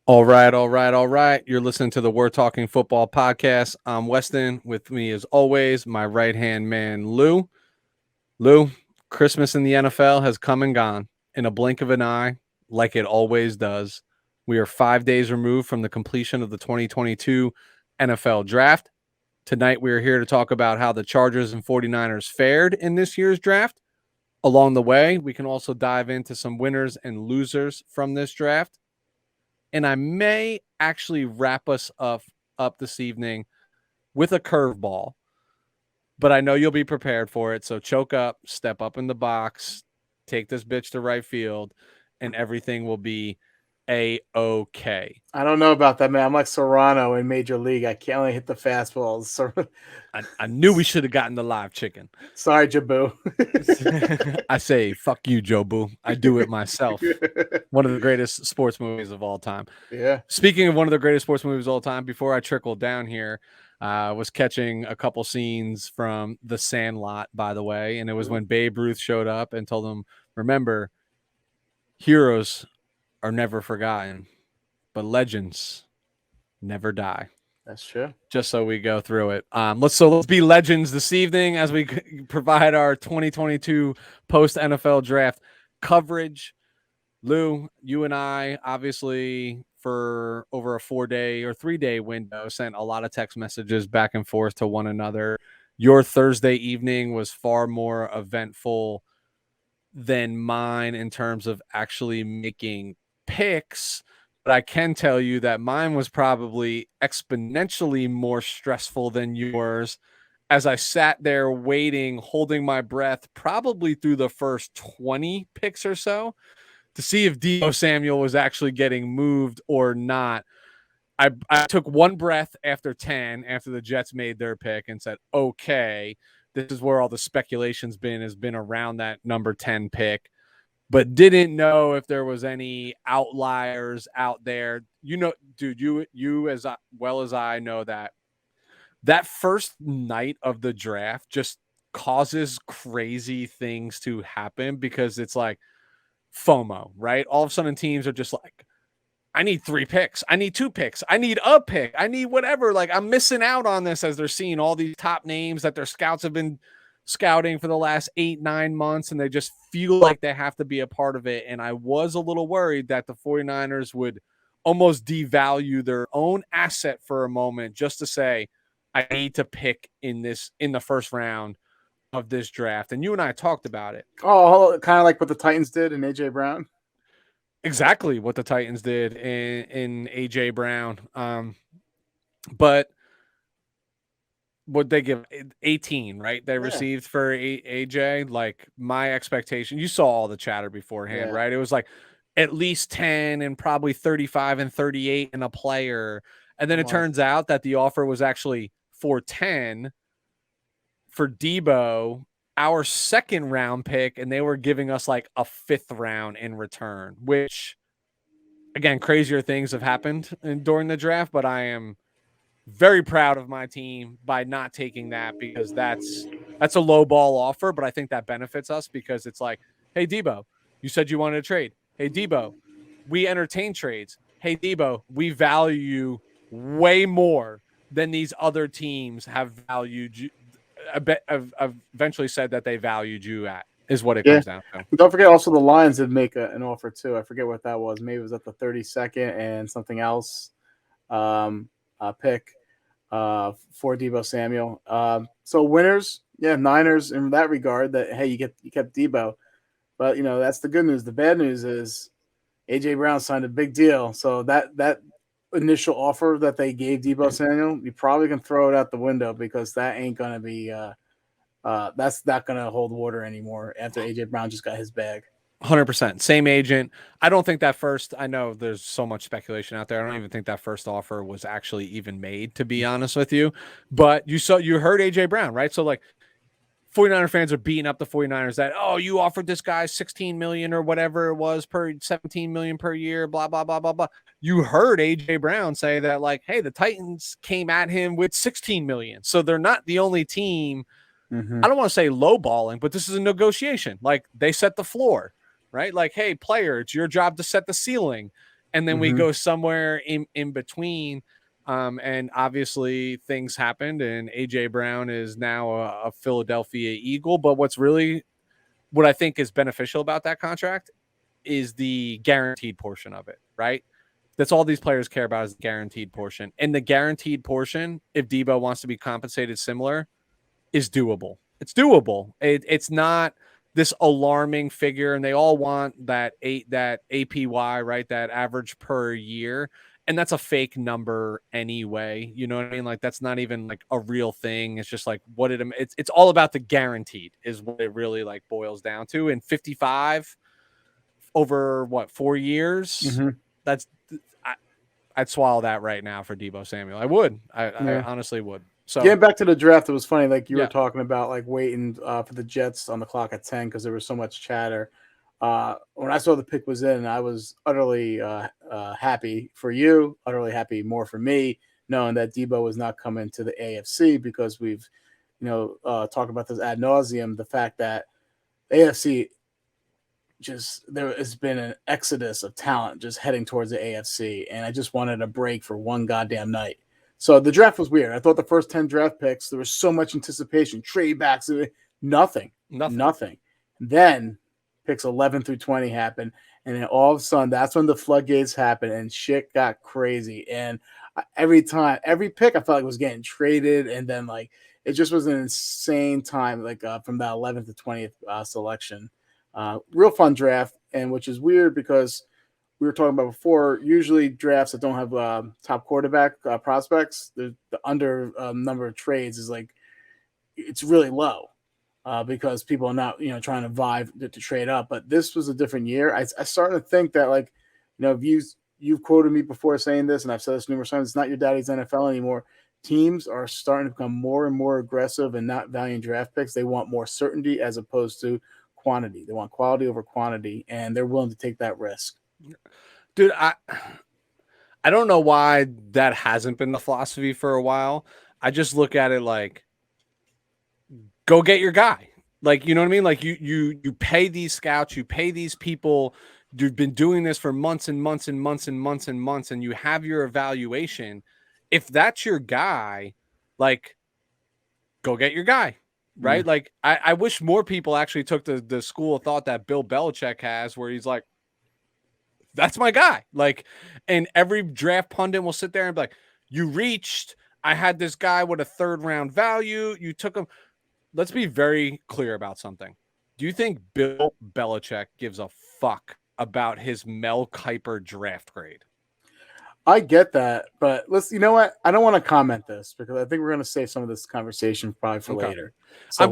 All right, all right, all right. You're listening to the We're Talking Football podcast. I'm Weston. With me, as always, my right-hand man, Lou. Lou, Christmas in the NFL has come and gone in a blink of an eye, like it always does. We are 5 days removed from the completion of the 2022 NFL Draft. Tonight, we are here to talk about how the Chargers and 49ers fared in this year's draft. Along the way, we can also dive into some winners and losers from this draft. And I may actually wrap us up this evening with a curveball, but I know you'll be prepared for it. So choke up, step up in the box, take this bitch to right field, and everything will be A-OK. I don't know about that, man. I'm like Serrano in Major League. I can't only hit the fastballs. I knew we should have gotten the live chicken. Sorry, Ojabo. I say, fuck you, Jobu. I do it myself. One of the greatest sports movies of all time. Yeah. Speaking of one of the greatest sports movies of all time, before I trickle down here, was catching a couple scenes from The Sandlot, by the way, and it was when Babe Ruth showed up and told them, remember, heroes are never forgotten, but legends never die. That's true. Just so we go through it. Let's be legends this evening as we provide our 2022 post NFL draft coverage. Lou, you and I, obviously, for over a 4-day or 3-day window, sent a lot of text messages back and forth to one another. Your Thursday evening was far more eventful than mine in terms of actually making picks. But I can tell you that mine was probably exponentially more stressful than yours as I sat there waiting, holding my breath, probably through the first 20 picks or so, to see if Deebo Samuel was actually getting moved or not. I took one breath after 10, after the Jets made their pick, and said, okay, this is where all the speculation's has been around that number 10 pick, but didn't know if there was any outliers out there. You know, dude, you as well as I know that first night of the draft just causes crazy things to happen because it's like FOMO, right? All of a sudden teams are just like, I need 3 picks. I need 2 picks. I need a pick. I need whatever. Like, I'm missing out on this as they're seeing all these top names that their scouts have been scouting for the last 8-9 months, and they just feel like they have to be a part of it. And I was a little worried that the 49ers would almost devalue their own asset for a moment just to say, I need to pick in the first round of this draft. And you and I talked about it. Oh, kind of like what the Titans did in AJ Brown. Exactly what the Titans did in AJ Brown. But what they give 18, right? They received for AJ. Like, my expectation, you saw all the chatter beforehand, right? It was like at least 10 and probably 35 and 38 in a player. And then it turns out that the offer was actually for 10 for Deebo, our second round pick, and they were giving us like a 5th round in return, which, again, crazier things have happened during the draft, but I am very proud of my team by not taking that, because that's a low ball offer, but I think that benefits us because it's like, hey, Deebo, you said you wanted to trade. Hey, Deebo, we entertain trades. Hey, Deebo, we value you way more than these other teams have valued you. I've eventually said that they valued you at, is what it comes down to. Don't forget, also the Lions did make an offer too. I forget what that was. Maybe it was at the 32nd and something else pick for Deebo Samuel. So winners, Niners in that regard. That hey, you kept Deebo, but that's the good news. The bad news is AJ Brown signed a big deal. So that initial offer that they gave Deebo Samuel, you probably can throw it out the window because that ain't gonna be that's not gonna hold water anymore after AJ Brown just got his bag. 100%. Same agent. I don't think that first, I know there's so much speculation out there. I don't even think that first offer was actually even made, to be honest with you. But you heard AJ Brown, right? So like 49er fans are beating up the 49ers that, oh, you offered this guy 16 million or whatever it was per 17 million per year, blah, blah, blah, blah, blah. You heard AJ Brown say that, like, hey, the Titans came at him with 16 million. So they're not the only team. I don't want to say lowballing, but this is a negotiation. Like, they set the floor, right? Like, hey, player, it's your job to set the ceiling. and then we go somewhere in between. And obviously things happened, and AJ Brown is now a Philadelphia Eagle. But what I think is beneficial about that contract is the guaranteed portion of it, right? That's all these players care about is the guaranteed portion. And the guaranteed portion, if Debo wants to be compensated similar, is doable. It's doable. It's not this alarming figure, and they all want that APY, right? That average per year. And that's a fake number anyway. You know what I mean? Like that's not even like a real thing. It's just like it's all about the guaranteed is what it really like boils down to. And 55 over what 4 years? That's I'd swallow that right now for Debo Samuel. I would. I honestly would. So getting back to the draft, it was funny. Like you Yeah. were talking about, like waiting for the Jets on the clock at 10 because there was so much chatter. When I saw the pick was in, I was utterly happy for you, utterly happy more for me, knowing that Debo was not coming to the AFC because we've, talked about this ad nauseum. The fact that AFC there has been an exodus of talent just heading towards the AFC, and I just wanted a break for one goddamn night. So the draft was weird. I thought the first 10 draft picks, there was so much anticipation, trade backs, nothing. Then picks 11 through 20 happened, and then all of a sudden, that's when the floodgates happened, and shit got crazy. And every pick, I felt like was getting traded, and then like it just was an insane time, like from that 11th to 20th selection. Real fun draft, and which is weird because we were talking about before, usually drafts that don't have top quarterback prospects, the under number of trades is like it's really low because people are not trying to vibe to trade up. But this was a different year. I started to think that like you've quoted me before saying this, and I've said this numerous times. It's not your daddy's NFL anymore. Teams are starting to become more and more aggressive and not valuing draft picks. They want more certainty as opposed to quantity. They want quality over quantity, and they're willing to take that risk. Dude, I don't know why that hasn't been the philosophy for a while. I just look at it like, go get your guy. Like, you know what I mean? Like you pay these scouts, you pay these people. You've been doing this for months and months and months and months and months, and you have your evaluation. If that's your guy, like, go get your guy. Right? Yeah. Like, I wish more people actually took the school of thought that Bill Belichick has, where he's like, that's my guy. Like, and every draft pundit will sit there and be like, you reached, I had this guy with a 3rd round value. You took him. Let's be very clear about something. Do you think Bill Belichick gives a fuck about his Mel Kiper draft grade? I get that, but you know what? I don't want to comment this because I think we're going to save some of this conversation probably for later. So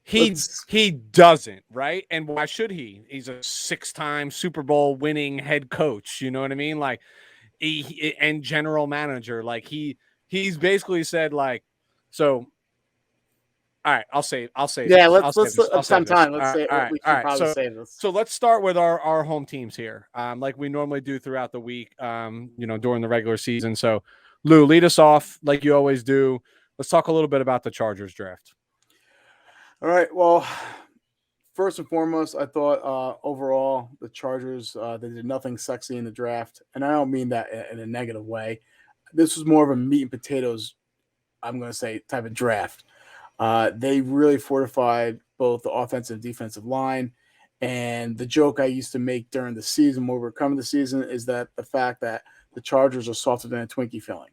he doesn't, right? And why should he? He's a 6-time Super Bowl winning head coach. You know what I mean? Like and general manager. Like he's basically said like, so. All right, I'll say. Yeah, this. let's time. Let's say all right, we should probably say this. So let's start with our home teams here, like we normally do throughout the week, during the regular season. So, Lou, lead us off like you always do. Let's talk a little bit about the Chargers draft. All right. Well, first and foremost, I thought overall the Chargers they did nothing sexy in the draft, and I don't mean that in a negative way. This was more of a meat and potatoes, I'm going to say, type of draft. They really fortified both the offensive and defensive line. And the joke I used to make during the season, when we're coming the season, is that the fact that the Chargers are softer than a Twinkie filling.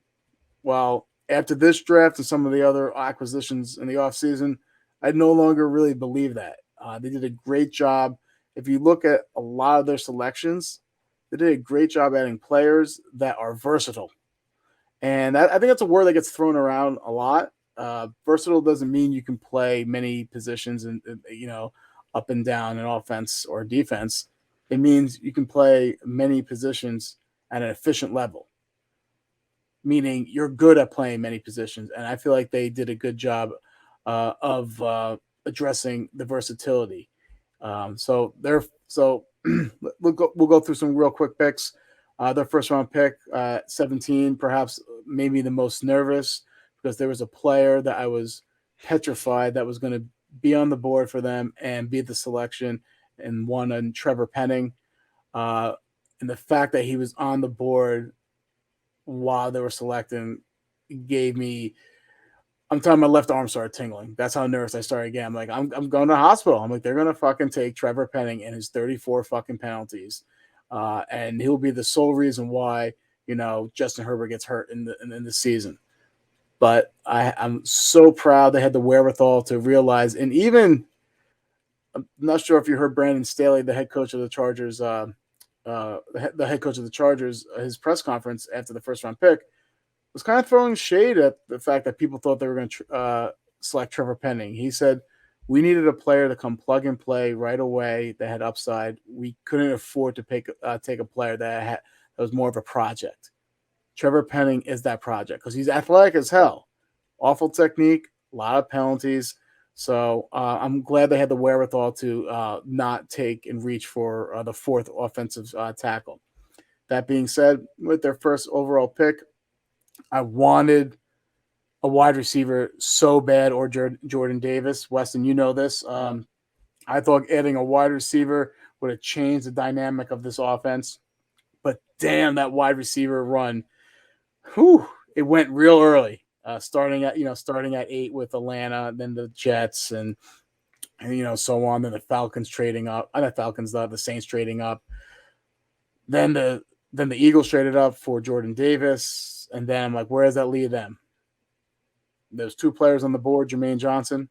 Well, after this draft and some of the other acquisitions in the offseason, I no longer really believe that. They did a great job. If you look at a lot of their selections, they did a great job adding players that are versatile. And I think that's a word that gets thrown around a lot. Versatile doesn't mean you can play many positions and up and down in offense or defense. It means you can play many positions at an efficient level, meaning you're good at playing many positions. And I feel like they did a good job of addressing the versatility. So we'll go through some real quick picks. Their 1st round pick, 17, perhaps maybe the most nervous, because there was a player that I was petrified that was going to be on the board for them and be the selection, and one on Trevor Penning. And And the fact that he was on the board while they were selecting gave me, I'm telling my left arm started tingling. That's how nervous I started again. I'm like, I'm going to the hospital. I'm like, they're going to fucking take Trevor Penning and his 34 fucking penalties. And he'll be the sole reason why, Justin Herbert gets hurt in the season. But I'm so proud they had the wherewithal to realize, and even, I'm not sure if you heard Brandon Staley, the head coach of the Chargers, the head coach of the Chargers, his press conference after the first round pick was kind of throwing shade at the fact that people thought they were going to select Trevor Penning. He said, we needed a player to come plug and play right away that had upside. We couldn't afford to take a player that was more of a project. Trevor Penning is that project because he's athletic as hell. Awful technique, a lot of penalties. So I'm glad they had the wherewithal to not take and reach for the fourth offensive tackle. That being said, with their first overall pick, I wanted a wide receiver so bad, or Jordan Davis. Weston, you know this. I thought adding a wide receiver would have changed the dynamic of this offense. But damn, that wide receiver run, it went real early. Starting at 8 with Atlanta, then the Jets, and so on. Then the Falcons trading up. The Saints trading up. Then the Eagles traded up for Jordan Davis, and then I'm like, where does that leave them? There's two players on the board. Jermaine Johnson,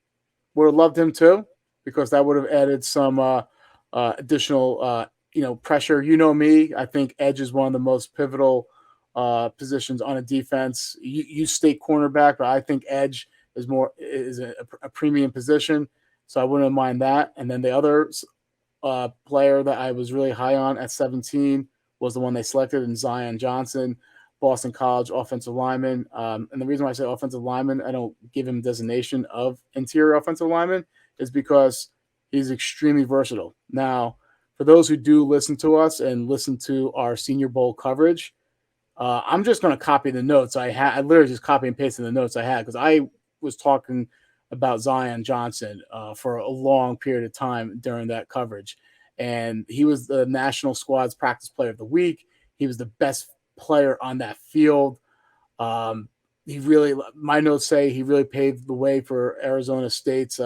would have loved him too, because that would have added some additional pressure. You know me, I think edge is one of the most pivotal positions on a defense. You state cornerback, but I think edge is a premium position, so I wouldn't mind that. And then the other player that I was really high on at 17 was the one they selected in Zion Johnson, Boston College offensive lineman. And the reason why I say offensive lineman, I don't give him designation of interior offensive lineman, is because he's extremely versatile. Now, for those who do listen to us and listen to our Senior Bowl coverage, I'm just going to copy the notes I had. I literally just copy and pasted the notes I had, because I was talking about Zion Johnson for a long period of time during that coverage. And he was the national squad's practice player of the week. He was the best player on that field. My notes say he really paved the way for Arizona State's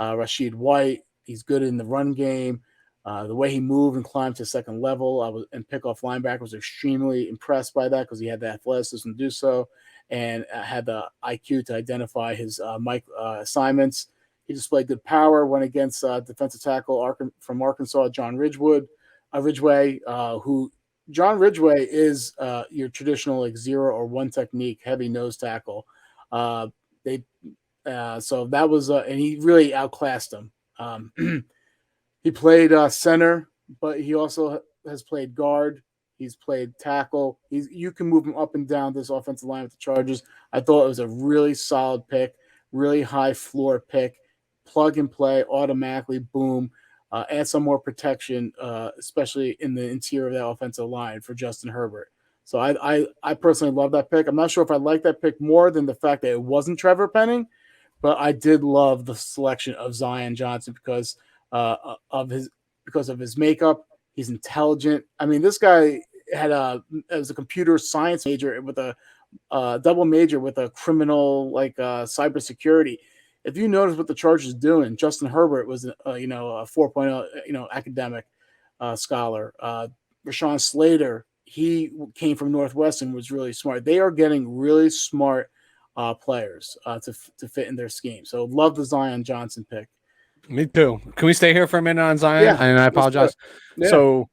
Rasheed White. He's good in the run game. The way he moved and climbed to second level and pick off linebacker, was extremely impressed by that, because he had the athleticism to do so and had the IQ to identify his assignments. He displayed good power, went against defensive tackle from Arkansas, John Ridgeway, who John Ridgeway is your traditional 0 or 1 technique heavy nose tackle. So that was and he really outclassed him. He played center, but he also has played guard. He's played tackle. You can move him up and down this offensive line with the Chargers. I thought it was a really solid pick, really high floor pick, plug and play, automatically, boom. Add some more protection, especially in the interior of that offensive line for Justin Herbert. So I personally love that pick. I'm not sure if I like that pick more than the fact that it wasn't Trevor Penning, but I did love the selection of Zion Johnson because of his makeup. He's intelligent. I mean, this guy was a computer science major with a double major with a criminal cybersecurity. If you notice what the Chargers doing, Justin Herbert was a 4.0 academic scholar. Rashaan Slater, he came from Northwestern, was really smart. They are getting really smart players to fit in their scheme. So love the Zion Johnson pick. Me too. Can we stay here for a minute on Zion? Yeah, and I apologize. Yeah. So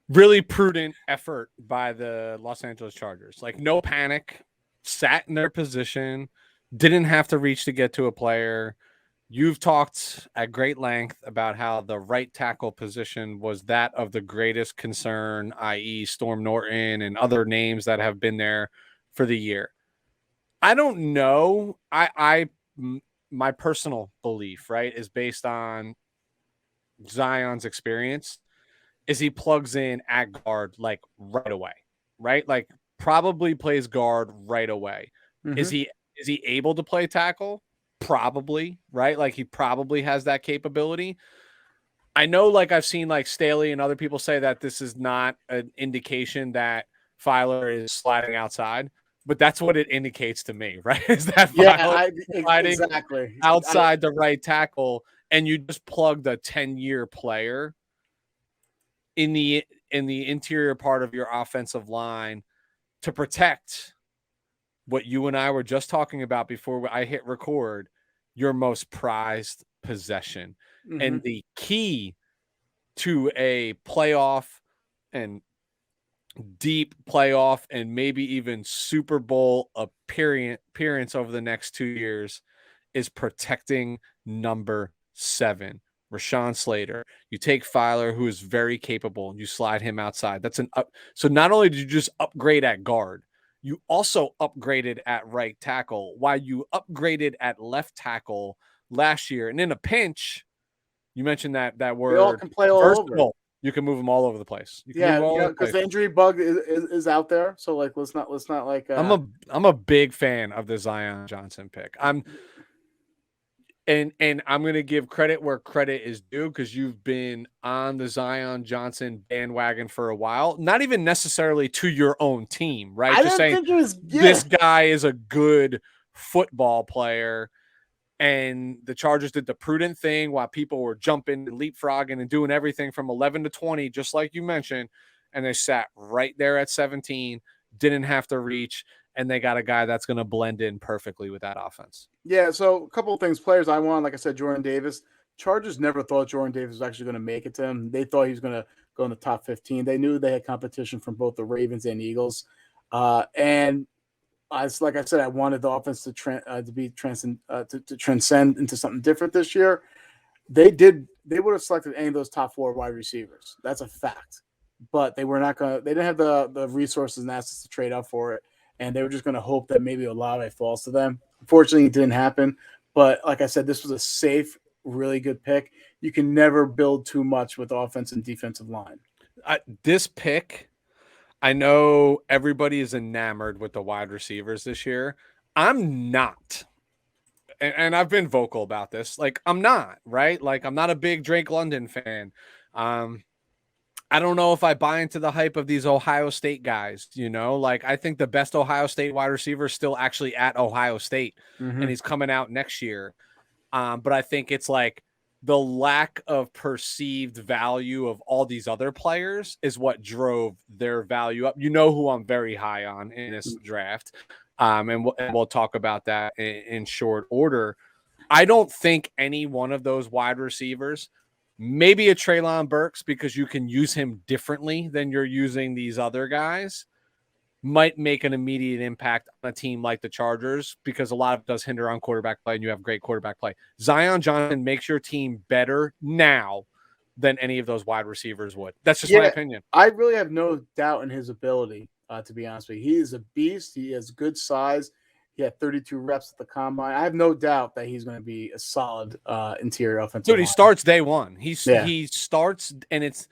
really prudent effort by the Los Angeles Chargers. Like, no panic, sat in their position, didn't have to reach to get to a player. You've talked at great length about how the right tackle position was that of the greatest concern, i.e. Storm Norton and other names that have been there for the year. I don't know. My personal belief, right, is based on Zion's experience, is he plugs in at guard like right away, right? Like probably plays guard right away. Mm-hmm. Is he able to play tackle? Probably, right? Like he probably has that capability. I know, like I've seen like Staley and other people say that this is not an indication that Filer is sliding outside, but that's what it indicates to me, right? Is that Filer sliding exactly outside the right tackle, and you just plugged a 10-year player in the interior part of your offensive line to protect what you and I were just talking about before I hit record, your most prized possession. Mm-hmm. And the key to a playoff and deep playoff and maybe even Super Bowl appearance over the next 2 years is protecting number 7, Rashaan Slater. You take Filer, who is very capable, and you slide him outside. That's an up. So not only did you just upgrade at guard, you also upgraded at right tackle, while you upgraded at left tackle last year. And in a pinch, you mentioned that word. They all can play all versatile. over. You can move them all over the place. You can Yeah, move all over the because place. the injury bug is out there. So like, let's not like. I'm a big fan of the Zion Johnson pick. And I'm going to give credit where credit is due, because you've been on the Zion Johnson bandwagon for a while, not even necessarily to your own team, right? I Just saying think it was this guy is a good football player. And the Chargers did the prudent thing while people were jumping and leapfrogging and doing everything from 11 to 20, just like you mentioned. And they sat right there at 17, didn't have to reach, and they got a guy that's going to blend in perfectly with that offense. Yeah, so a couple of things. Players I want, like I said, Jordan Davis. Chargers never thought Jordan Davis was actually going to make it to him. They thought he was going to go in the top 15. They knew they had competition from both the Ravens and Eagles. And like I said, I wanted the offense to transcend into something different this year. They would have selected any of those top 4 wide receivers. That's a fact. But they were not going to. They didn't have the resources and assets to trade up for it, and they were just going to hope that maybe Olave falls to them. Unfortunately, it didn't happen. But like I said, this was a safe, really good pick. You can never build too much with offense and defensive line. This pick, I know everybody is enamored with the wide receivers this year. I'm not. And I've been vocal about this. Like, I'm not, right? Like, I'm not a big Drake London fan. I don't know if I buy into the hype of these Ohio State guys, like I think the best Ohio State wide receiver is still actually at Ohio State, and he's coming out next year. But I think it's like the lack of perceived value of all these other players is what drove their value up. You know who I'm very high on in this draft. And we'll talk about that in short order. I don't think any one of those wide receivers, maybe a Treylon Burks, because you can use him differently than you're using these other guys, might make an immediate impact on a team like the Chargers, because a lot of it does hinder on quarterback play, and you have great quarterback play. Zion Johnson makes your team better now than any of those wide receivers would. That's just my opinion. I really have no doubt in his ability, to be honest with you. He is a beast. He has good size. He had 32 reps at the combine. I have no doubt that he's going to be a solid interior offensive line. He starts day one. He starts, and he's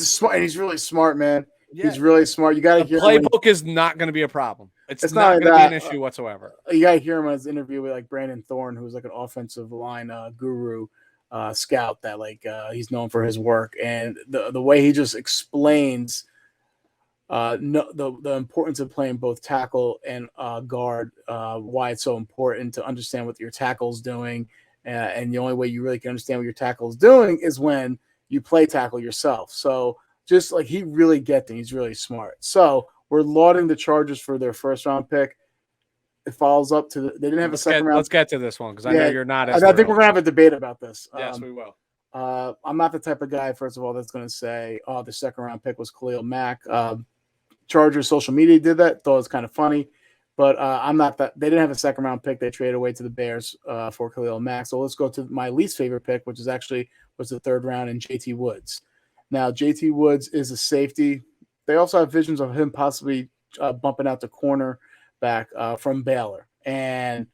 smart. And he's really smart, man. Yeah. He's really smart. You got to hear playbook is not going to be a problem. It's not going to be an issue whatsoever. You got to hear him on his interview with like Brandon Thorne, who's like an offensive line guru, scout that he's known for his work, and the way he just explains the importance of playing both tackle and guard, why it's so important to understand what your tackle's doing, and the only way you really can understand what your tackle's doing is when you play tackle yourself. So just like he really gets it, he's really smart. So we're lauding the Chargers for their first round pick. It follows up to they didn't have a second round. Let's get to this one because I know you're not. I think we're gonna have a debate about this. Yes, we will. I'm not the type of guy, first of all, that's going to say, "Oh, the second round pick was Khalil Mack." Chargers social media did that. Thought it was kind of funny, but I'm not that. They didn't have a second round pick. They traded away to the Bears for Khalil Mack. So let's go to my least favorite pick, which was the third round, in JT Woods. Now, JT Woods is a safety. They also have visions of him possibly bumping out the cornerback from Baylor. And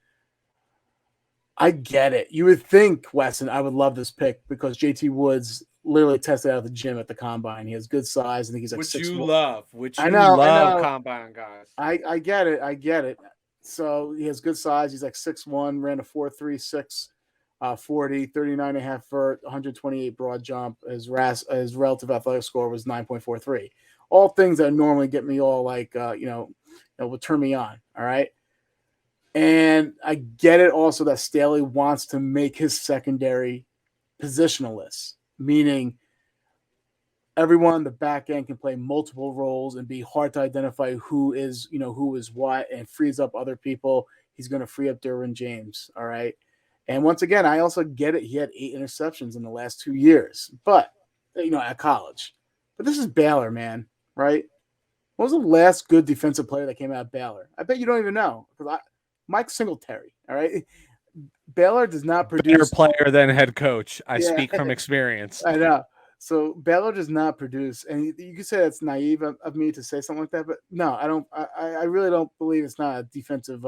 I get it. You would think, Weston, I would love this pick because JT Woods literally tested out of the gym at the combine. He has good size. I think he's like 6'1". I know. Combine guys. I get it. So he has good size. He's like 6'1", ran a 4.36 40, 39.5 vert, 128 broad jump. His relative athletic score was 9.43. All things that normally get me all like, will turn me on. All right. And I get it also that Staley wants to make his secondary positionless, meaning everyone on the back end can play multiple roles and be hard to identify who is what, and frees up other people. He's going to free up Derwin James. All right. And once again, I also get it. He had 8 interceptions in the last 2 years, but at college. But this is Baylor, man. Right. What was the last good defensive player that came out of Baylor? I bet you don't even know, because Mike Singletary. All right. Baylor does not produce better player than head coach. I Yeah. speak from experience. I know. So Baylor does not produce, and you could say that's naive of me to say something like that, but no, I don't. I really don't believe it's not a defensive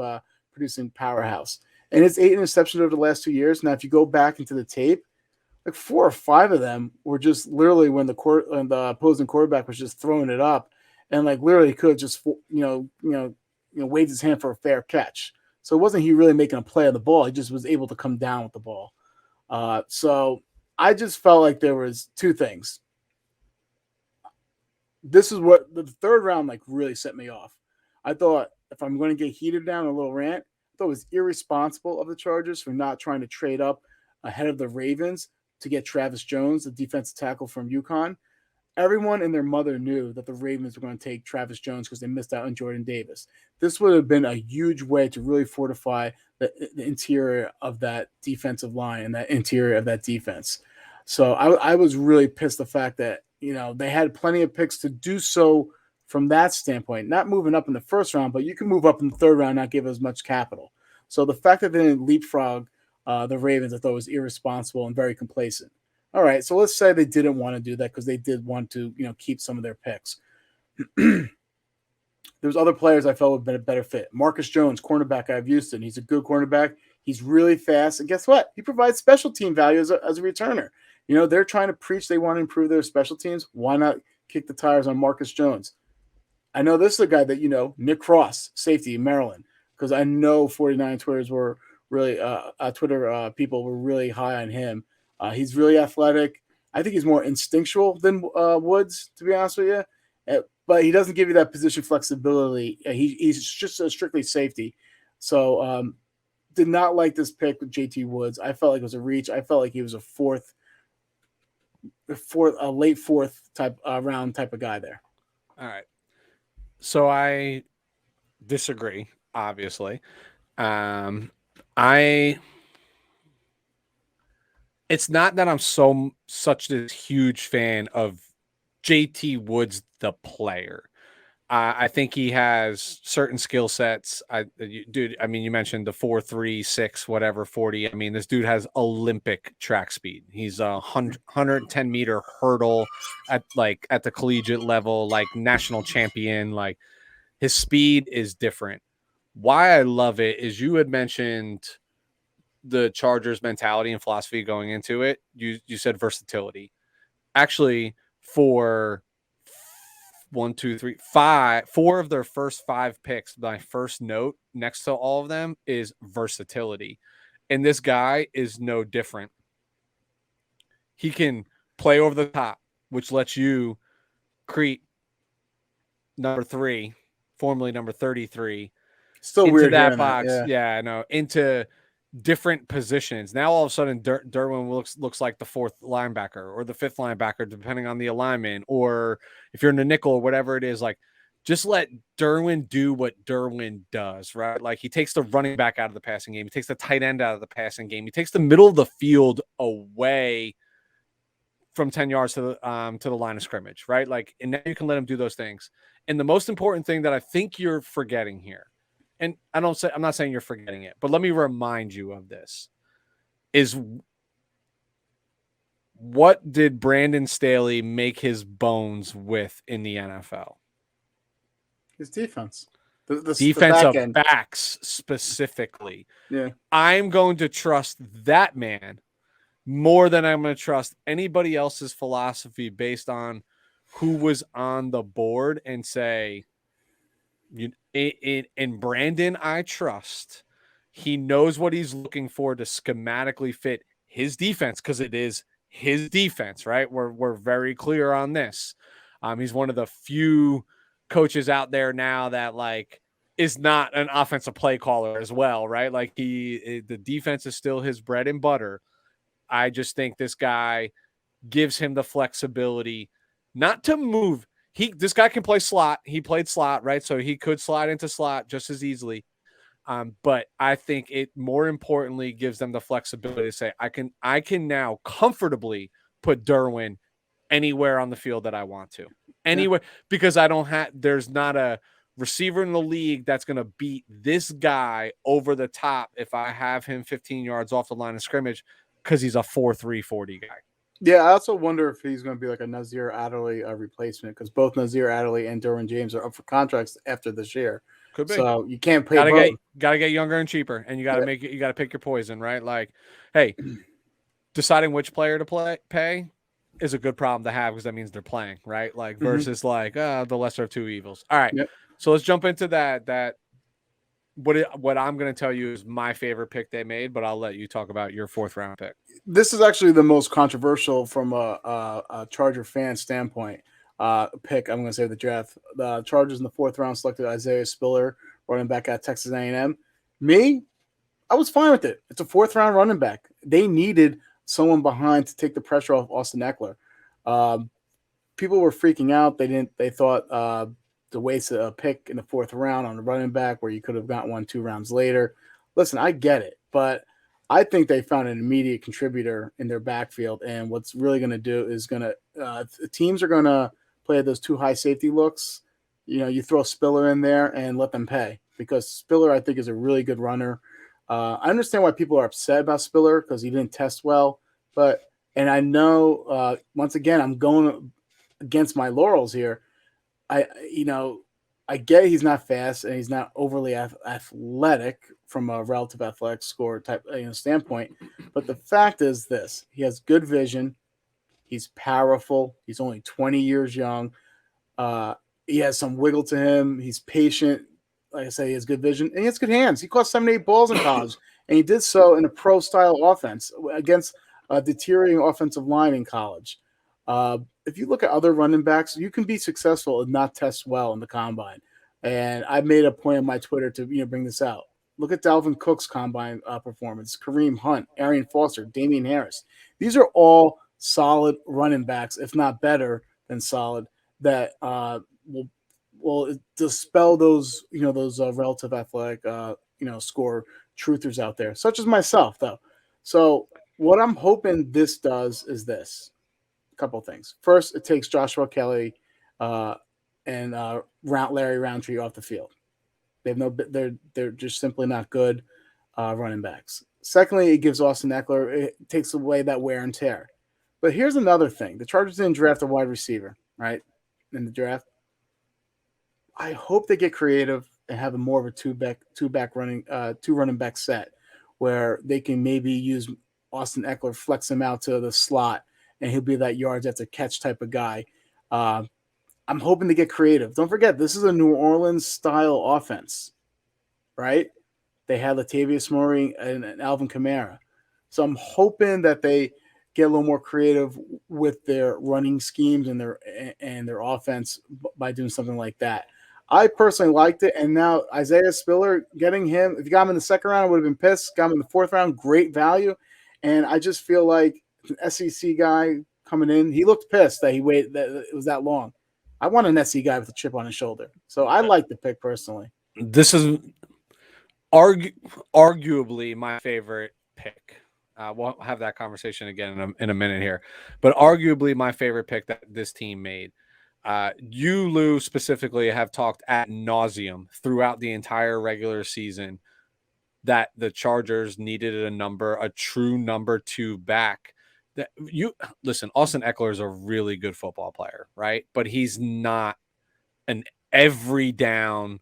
producing powerhouse. And it's 8 interceptions over the last 2 years. Now, if you go back into the tape, like 4 or 5 of them were just literally when the opposing quarterback was just throwing it up, and like literally could just waved his hand for a fair catch. So it wasn't he really making a play on the ball. He just was able to come down with the ball. So I just felt like there was 2 things. This is what the third round like really set me off. I thought, if I'm going to get heated down a little rant, I thought it was irresponsible of the Chargers for not trying to trade up ahead of the Ravens to get Travis Jones, the defensive tackle from UConn. Everyone and their mother knew that the Ravens were going to take Travis Jones because they missed out on Jordan Davis. This would have been a huge way to really fortify the interior of that defensive line and that interior of that defense. So I was really pissed the fact that, they had plenty of picks to do so from that standpoint, not moving up in the first round, but you can move up in the third round, not give as much capital. So the fact that they didn't leapfrog the Ravens, I thought was irresponsible and very complacent. All right, so let's say they didn't want to do that because they did want to, keep some of their picks. There's other players I felt would have been a better fit. Marcus Jones, cornerback out of Houston. He's a good cornerback. He's really fast. And guess what? He provides special team value as a returner. They're trying to preach they want to improve their special teams. Why not kick the tires on Marcus Jones? I know this is a guy that, Nick Cross, safety in Maryland, because I know 49 Twitters were really Twitter people were really high on him. He's really athletic. I think he's more instinctual than Woods, to be honest with you. But he doesn't give you that position flexibility. He's just a strictly safety. So did not like this pick with JT Woods. I felt like it was a reach. I felt like he was a late fourth type round type of guy there. All right. So I disagree, obviously. It's not that I'm such a huge fan of JT Woods, the player. I think he has certain skill sets. You mentioned the 4.36, whatever, 40. I mean, this dude has Olympic track speed. He's a 110 meter hurdle at the collegiate level, like national champion. Like, his speed is different. Why I love it is you had mentioned the Chargers mentality and philosophy going into it. You said versatility. Actually, for 4 of their first 5 picks, my first note next to all of them is versatility. And this guy is no different. He can play over the top, which lets you create number 3, formerly number 33, Still into weird that box. That, yeah. I know. Into different positions. Now all of a sudden Derwin looks like the 4th linebacker or the 5th linebacker, depending on the alignment, or if you're in the nickel or whatever it is. Like, just let Derwin do what Derwin does, right? Like, he takes the running back out of the passing game. He takes the tight end out of the passing game. He takes the middle of the field away from 10 yards to the line of scrimmage, right? Like, and now you can let him do those things. And the most important thing that I think you're forgetting here, and I'm not saying you're forgetting it, but let me remind you of this, is what did Brandon Staley make his bones with in the NFL? His defense. Defensive backs specifically. Yeah. I'm going to trust that man more than I'm going to trust anybody else's philosophy based on who was on the board, and say, in Brandon, I trust. He knows what he's looking for to schematically fit his defense because it is his defense, right? We're very clear on this. He's one of the few coaches out there now that like is not an offensive play caller as well, right? Like the defense is still his bread and butter. I just think this guy gives him the flexibility not to move. This guy can play slot. He played slot, right? So he could slide into slot just as easily. But I think it more importantly gives them the flexibility to say, I can now comfortably put Derwin anywhere on the field that I want to. Anywhere, because there's not a receiver in the league that's going to beat this guy over the top if I have him 15 yards off the line of scrimmage because he's a 4.3 40 guy. Yeah, I also wonder if he's going to be like a Nazir Adderley replacement because both Nazir Adderley and Derwin James are up for contracts after this year. Could be. So you can't pay both. Gotta get younger and cheaper, and you gotta you gotta pick your poison, right? Like, hey, deciding which player to pay is a good problem to have because that means they're playing, right? Like versus like the lesser of two evils. All right, so let's jump into that. What I'm going to tell you is my favorite pick they made, but I'll let you talk about your 4th round pick. This is actually the most controversial from a Charger fan standpoint. Pick, I'm going to say the draft. The Chargers in the 4th round selected Isaiah Spiller, running back at Texas A&M. Me, I was fine with it. It's a 4th round running back. They needed someone behind to take the pressure off Austin Eckler. People were freaking out. They thought to waste a pick in the 4th round on a running back where you could have gotten 1-2 rounds later. Listen, I get it, but I think they found an immediate contributor in their backfield. And what's really going to do is teams are going to play those 2 high safety looks. You throw Spiller in there and let them pay because Spiller, I think, is a really good runner. I understand why people are upset about Spiller because he didn't test well, and I know once again, I'm going against my laurels here. I get he's not fast and he's not overly athletic from a relative athletic score type standpoint, but the fact is this: he has good vision, he's powerful, he's only 20 years young, he has some wiggle to him, he's patient. Like I say, he has good vision and he has good hands. He caught 7-8 balls in college, and he did so in a pro-style offense against a deteriorating offensive line in college. If you look at other running backs, you can be successful and not test well in the combine. And I made a point on my Twitter to bring this out. Look at Dalvin Cook's combine performance, Kareem Hunt, Arian Foster, Damian Harris. These are all solid running backs, if not better than solid, that will dispel those relative athletic score truthers out there, such as myself though. So what I'm hoping this does is this. Couple of things. First, it takes Joshua Kelly and Larry Roundtree off the field. They're just simply not good running backs. Secondly, it gives Austin Eckler, it takes away that wear and tear. But here's another thing: the Chargers didn't draft a wide receiver, right? In the draft. I hope they get creative and have more of a two running back set where they can maybe use Austin Eckler, flex him out to the slot, and he'll be that yards after catch type of guy. I'm hoping to get creative. Don't forget, this is a New Orleans style offense, right? They had Latavius Murray and Alvin Kamara. So I'm hoping that they get a little more creative with their running schemes and their offense by doing something like that. I personally liked it, and now Isaiah Spiller, getting him, if you got him in the 2nd round, I would have been pissed. Got him in the 4th round, great value. And I just feel like an SEC guy coming in, he looked pissed that it was that long. I want an SEC guy with a chip on his shoulder. So I like the pick personally. This is arguably my favorite pick. We'll have that conversation again in a minute here. But arguably my favorite pick that this team made. You, Lou, specifically have talked ad nauseum throughout the entire regular season that the Chargers needed a true number 2 back. Listen, Austin Eckler is a really good football player, right? But he's not an every down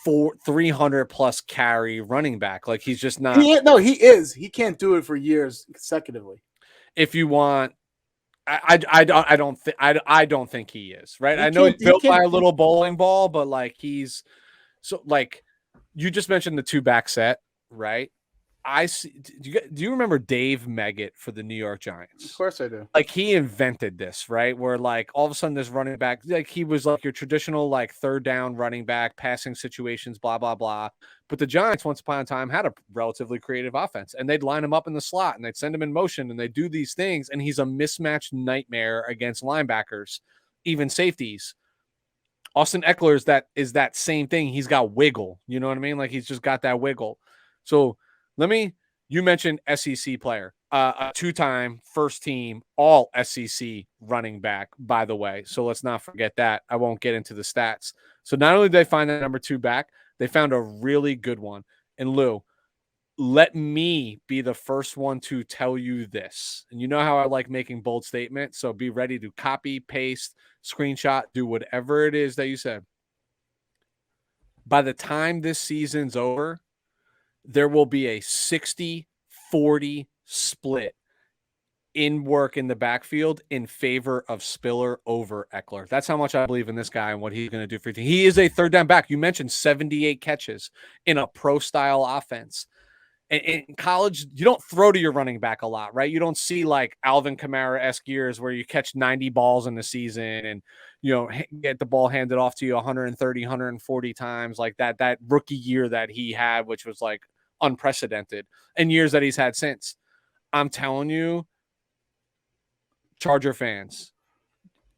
300 plus carry running back. Like he's just not. He is. He can't do it for years consecutively. If you want, I don't think he is, right? I know he's built by a little bowling ball, but like he's so like you just mentioned the 2 back set, right? I see. Do you remember Dave Meggett for the New York Giants? Of course I do. Like he invented this, right? Where like all of a sudden this running back, like he was like your traditional like third down running back, passing situations, blah, blah, blah. But the Giants once upon a time had a relatively creative offense and they'd line him up in the slot and they'd send him in motion and they'd do these things. And he's a mismatched nightmare against linebackers, even safeties. Austin Eckler is that same thing. He's got wiggle. You know what I mean? Like he's just got that wiggle. So you mentioned SEC player, a two-time first team all SEC running back, by the way. So let's not forget that. I won't get into the stats. So not only did they find that number 2 back, they found a really good one. And Lou, let me be the first one to tell you this. And you know how I like making bold statements. So be ready to copy, paste, screenshot, do whatever it is that you said. By the time this season's over, there will be a 60-40 split in work in the backfield in favor of Spiller over Eckler. That's how much I believe in this guy and what he's going to do for you. He is a third down back. You mentioned 78 catches in a pro-style offense. In college, you don't throw to your running back a lot, right? You don't see like Alvin Kamara-esque years where you catch 90 balls in the season and, you know, get the ball handed off to you 130, 140 times like that rookie year that he had, which was like unprecedented, and years that he's had since. I'm telling you, Charger fans,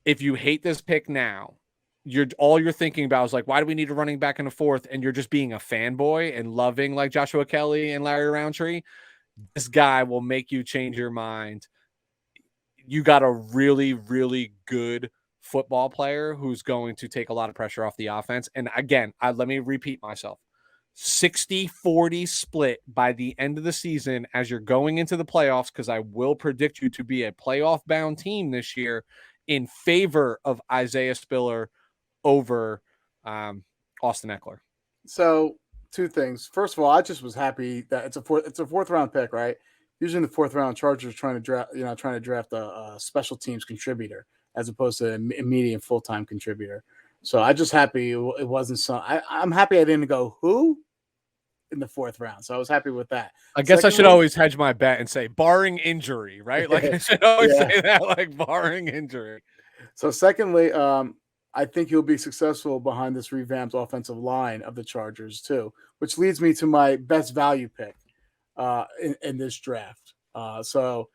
if you hate this pick now, all you're thinking about is like, why do we need a running back in the 4th? And you're just being a fanboy and loving like Joshua Kelly and Larry Roundtree. This guy will make you change your mind. You got a really, really good football player who's going to take a lot of pressure off the offense. And again, let me repeat myself. 60-40 split by the end of the season as you're going into the playoffs, because I will predict you to be a playoff-bound team this year in favor of Isaiah Spiller over Austin Eckler. So 2 things. First of all, I just was happy that it's a 4th round pick, right? Usually in the 4th round, Chargers trying to draft a special teams contributor as opposed to a immediate full-time contributor. So I just happy it wasn't I'm happy I didn't go who in the 4th round. So I was happy with that. I guess I should always hedge my bet and say barring injury, right? Like I should always say that, like barring injury. So secondly, I think he'll be successful behind this revamped offensive line of the Chargers too, which leads me to my best value pick in this draft. Coming,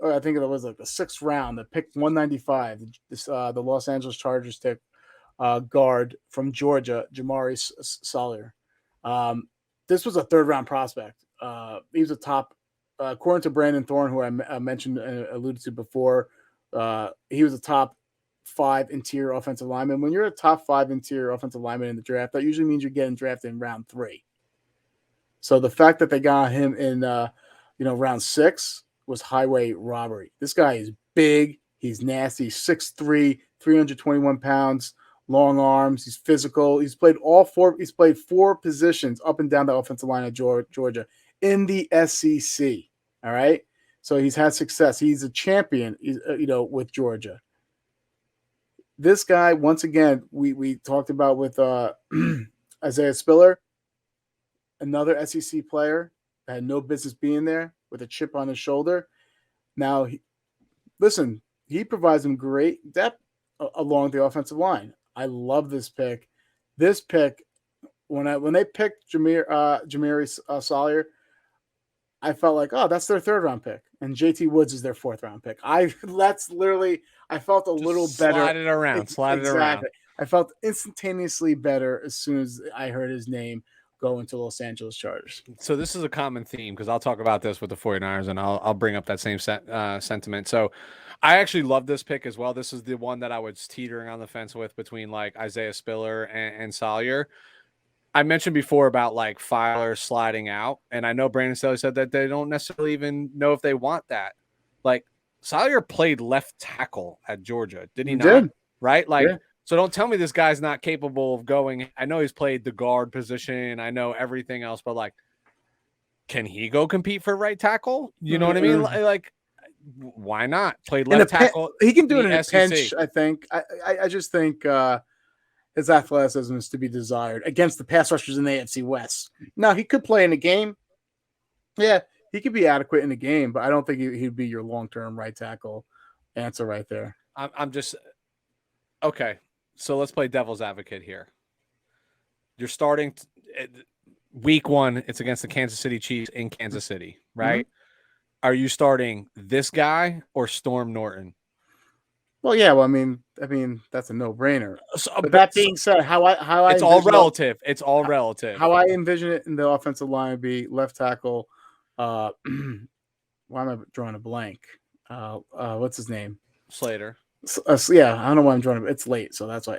I think it was like the 6th round, the pick 195. The Los Angeles Chargers took guard from Georgia, Jamari Salyer. This was a 3rd round prospect. He was a top, according to Brandon Thorne, who I mentioned and alluded to before. He was a top 5 interior offensive lineman. When you're a top 5 interior offensive lineman in the draft, that usually means you're getting drafted in round 3. So the fact that they got him in, round 6 was highway robbery. This guy is big. He's nasty. 6'3", 321 pounds, long arms. He's physical. He's played 4 positions up and down the offensive line of Georgia in the SEC. All right. So he's had success. He's a champion, with Georgia. This guy, once again, we talked about with Isaiah Spiller, another SEC player that had no business being there with a chip on his shoulder. Now, he provides him great depth along the offensive line. I love this pick. This pick, when they picked Jamari Salyer, I felt like, oh, that's their 3rd round pick, and JT Woods is their 4th round pick. I felt a little better. Slide it around. I felt instantaneously better as soon as I heard his name go into Los Angeles Chargers. So this is a common theme because I'll talk about this with the 49ers and I'll bring up that same sentiment. So I actually love this pick as well. This is the one that I was teetering on the fence with between like Isaiah Spiller and Salyer. I mentioned before about like Filer sliding out, and I know Brandon Staley said that they don't necessarily even know if they want that. Like Salyer played left tackle at Georgia, did he not? Did. Right? Like, yeah. So don't tell me this guy's not capable of going. I know he's played the guard position. I know everything else, but like, can he go compete for right tackle? You know what I mean? Like, why not? Played left tackle. He can do it in a pinch, I think. I just think his athleticism is to be desired against the pass rushers in the AFC West. Now, he could play in a game. Yeah, he could be adequate in a game, but I don't think he'd be your long-term right tackle answer right there. I'm just okay. So let's play devil's advocate here. You're starting week 1. It's against the Kansas City Chiefs in Kansas City, right? Mm-hmm. Are you starting this guy or Storm Norton? Well, yeah. Well, I mean, that's a no-brainer. But that being said, it's all relative. It's all relative. How I envision it in the offensive line would be left tackle. Why am I drawing a blank? What's his name? Slater. Yeah, I don't know why I'm drawing. It's late, so that's why.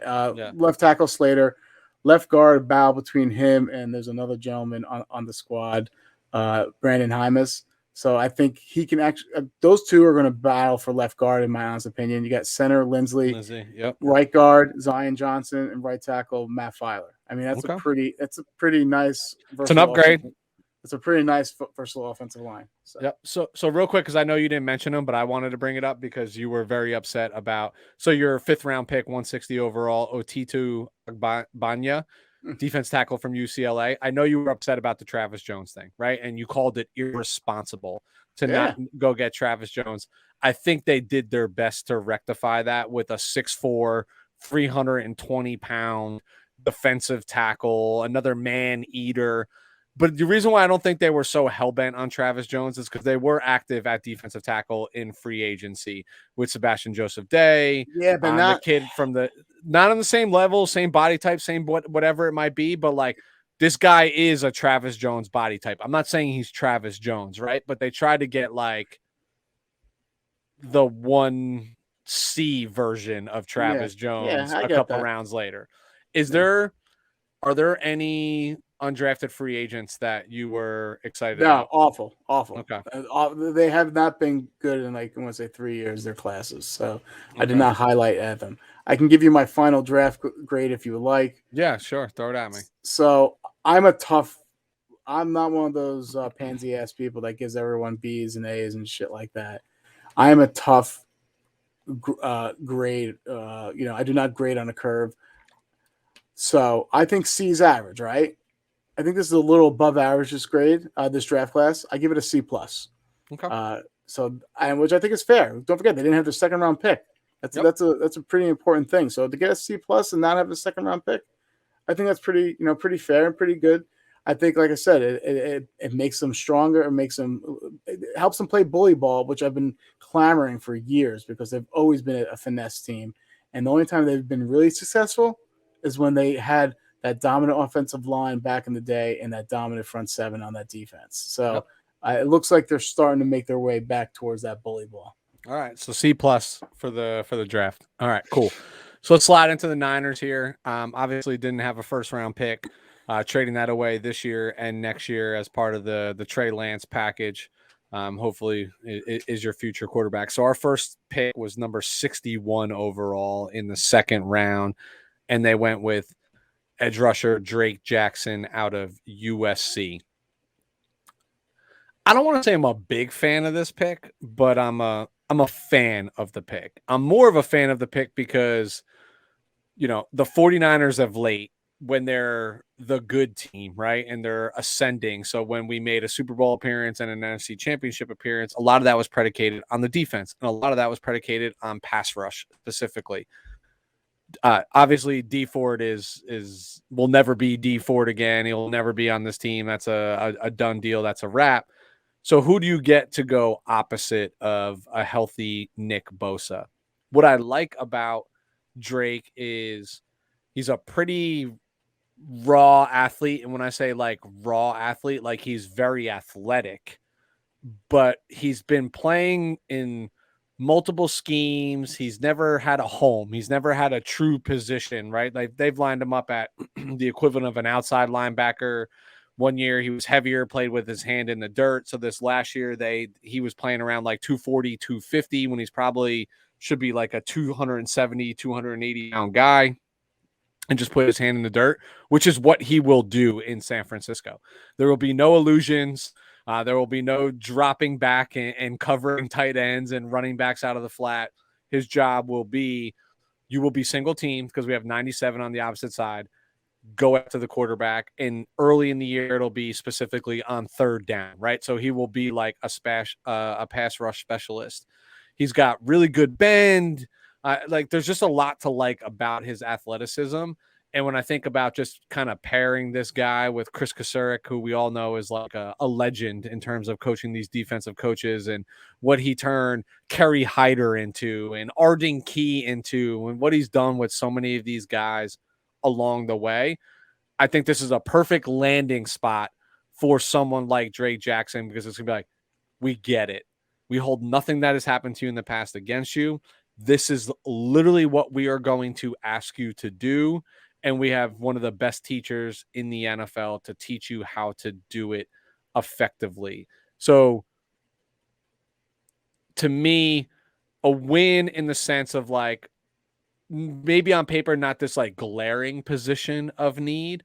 Left tackle Slater, left guard Bow between him and there's another gentleman on the squad, Brandon Hymas. So I think he can actually. Those two are going to battle for left guard, in my honest opinion. You got center Lindsley, yep. Right guard Zion Johnson, and right tackle Matt Filer. I mean, that's a pretty nice. It's an upgrade. It's a pretty nice versatile offensive line. So. Yep. So real quick, because I know you didn't mention him, but I wanted to bring it up because you were very upset about. So your 5th round pick, 160 overall, Otitu Banya, defense tackle from UCLA. I know you were upset about the Travis Jones thing, right? And you called it irresponsible to not go get Travis Jones. I think they did their best to rectify that with a 6'4", 320-pound defensive tackle, another man eater. But the reason why I don't think they were so hell-bent on Travis Jones is because they were active at defensive tackle in free agency with Sebastian Joseph Day. Yeah, but not the kid from not on the same level, same body type, same whatever it might be. But like this guy is a Travis Jones body type. I'm not saying he's Travis Jones, right? But they tried to get like the 1C version of Travis Jones a couple rounds later. Are there any undrafted free agents that you were excited about? Awful. Okay. They have not been good in I want to say 3 years, their classes. So I did not highlight at them. I can give you my final draft grade if you would like. Yeah, sure. Throw it at me. So I'm not one of those pansy ass people that gives everyone B's and A's and shit like that. I am a tough grade. I do not grade on a curve. So I think C is average, right? I think this is a little above average this grade, this draft class. I give it a C+. Okay. Which I think is fair. Don't forget they didn't have their 2nd round pick. That's a pretty important thing. So to get a C+ and not have a 2nd round pick, I think that's pretty fair and pretty good. I think, like I said, it makes them stronger. It helps them play bully ball, which I've been clamoring for years because they've always been a finesse team. And the only time they've been really successful is when they had that dominant offensive line back in the day and that dominant front 7 on that defense. So it looks like they're starting to make their way back towards that bully ball. All right. So C+ for the draft. All right, cool. So let's slide into the Niners here. Obviously didn't have a 1st round pick, trading that away this year and next year as part of the Trey Lance package. Hopefully is your future quarterback. So our first pick was number 61 overall in the 2nd round. And they went with edge rusher Drake Jackson out of USC. I don't want to say I'm a big fan of this pick, but I'm a fan of the pick. I'm more of a fan of the pick because, the 49ers of late, when they're the good team, right, and they're ascending. So when we made a Super Bowl appearance and an NFC Championship appearance, a lot of that was predicated on the defense, and a lot of that was predicated on pass rush specifically. Obviously D Ford will never be D Ford again. He'll never be on this team. That's a done deal. That's a wrap. So who do you get to go opposite of a healthy Nick Bosa? What I like about Drake is he's a pretty raw athlete. And when I say like raw athlete, like he's very athletic, but he's been playing in multiple schemes. He's never had a home. He's never had a true position, right? Like they've lined him up at the equivalent of an outside linebacker. One year he was heavier, played with his hand in the dirt. So this last year he was playing around like 240, 250 when he's probably should be like a 270, 280 pound guy and just put his hand in the dirt, which is what he will do in San Francisco. There will be no illusions. There will be no dropping back and covering tight ends and running backs out of the flat. His job will be you will be single teamed because we have 97 on the opposite side. Go after the quarterback, and early in the year it'll be specifically on third down, right? So he will be like a pass rush specialist. He's got really good bend. Like there's just a lot to like about his athleticism. And when I think about just kind of pairing this guy with Chris Kasurek, who we all know is like a legend in terms of coaching these defensive coaches, and what he turned Kerry Hyder into and Arden Key into, and what he's done with so many of these guys along the way, I think this is a perfect landing spot for someone like Drake Jackson, because it's going to be like, we get it. We hold nothing that has happened to you in the past against you. This is literally what we are going to ask you to do. And we have one of the best teachers in the NFL to teach you how to do it effectively. So to me, a win in the sense of like, maybe on paper, not this like glaring position of need,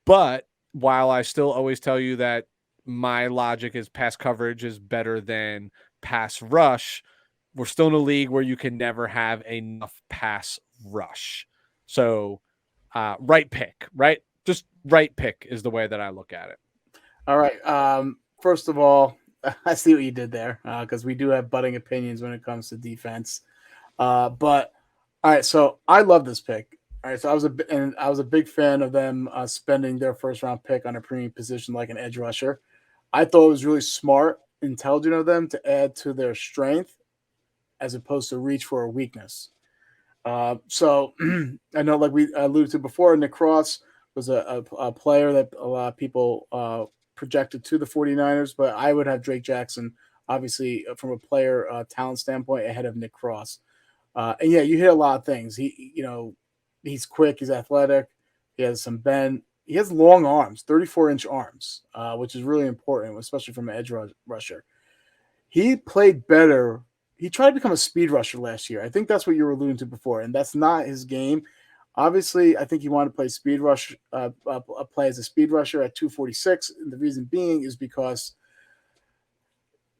but while I still always tell you that my logic is pass coverage is better than pass rush, we're still in a league where you can never have enough pass rush. So right pick, right? Just right pick is the way that I look at it. All right. First of all, I see what you did there, because we do have budding opinions when it comes to defense. But all right, so I love this pick. All right, so I was a big fan of them spending their first round pick on a premium position like an edge rusher. I thought it was really smart, intelligent of them to add to their strength as opposed to reach for a weakness. So I know, like we alluded to before, Nick Cross was a player that a lot of people projected to the 49ers, but I would have Drake Jackson, obviously, from a player talent standpoint, ahead of Nick Cross. And yeah, you hit a lot of things. He's quick, he's athletic, he has some bend, he has long arms, 34-inch arms, which is really important, especially from an edge rusher. He played better. He tried to become a speed rusher last year. I think that's what you were alluding to before, and that's not his game. Obviously, I think he wanted to play speed rush, play as a speed rusher at 246. And the reason being is because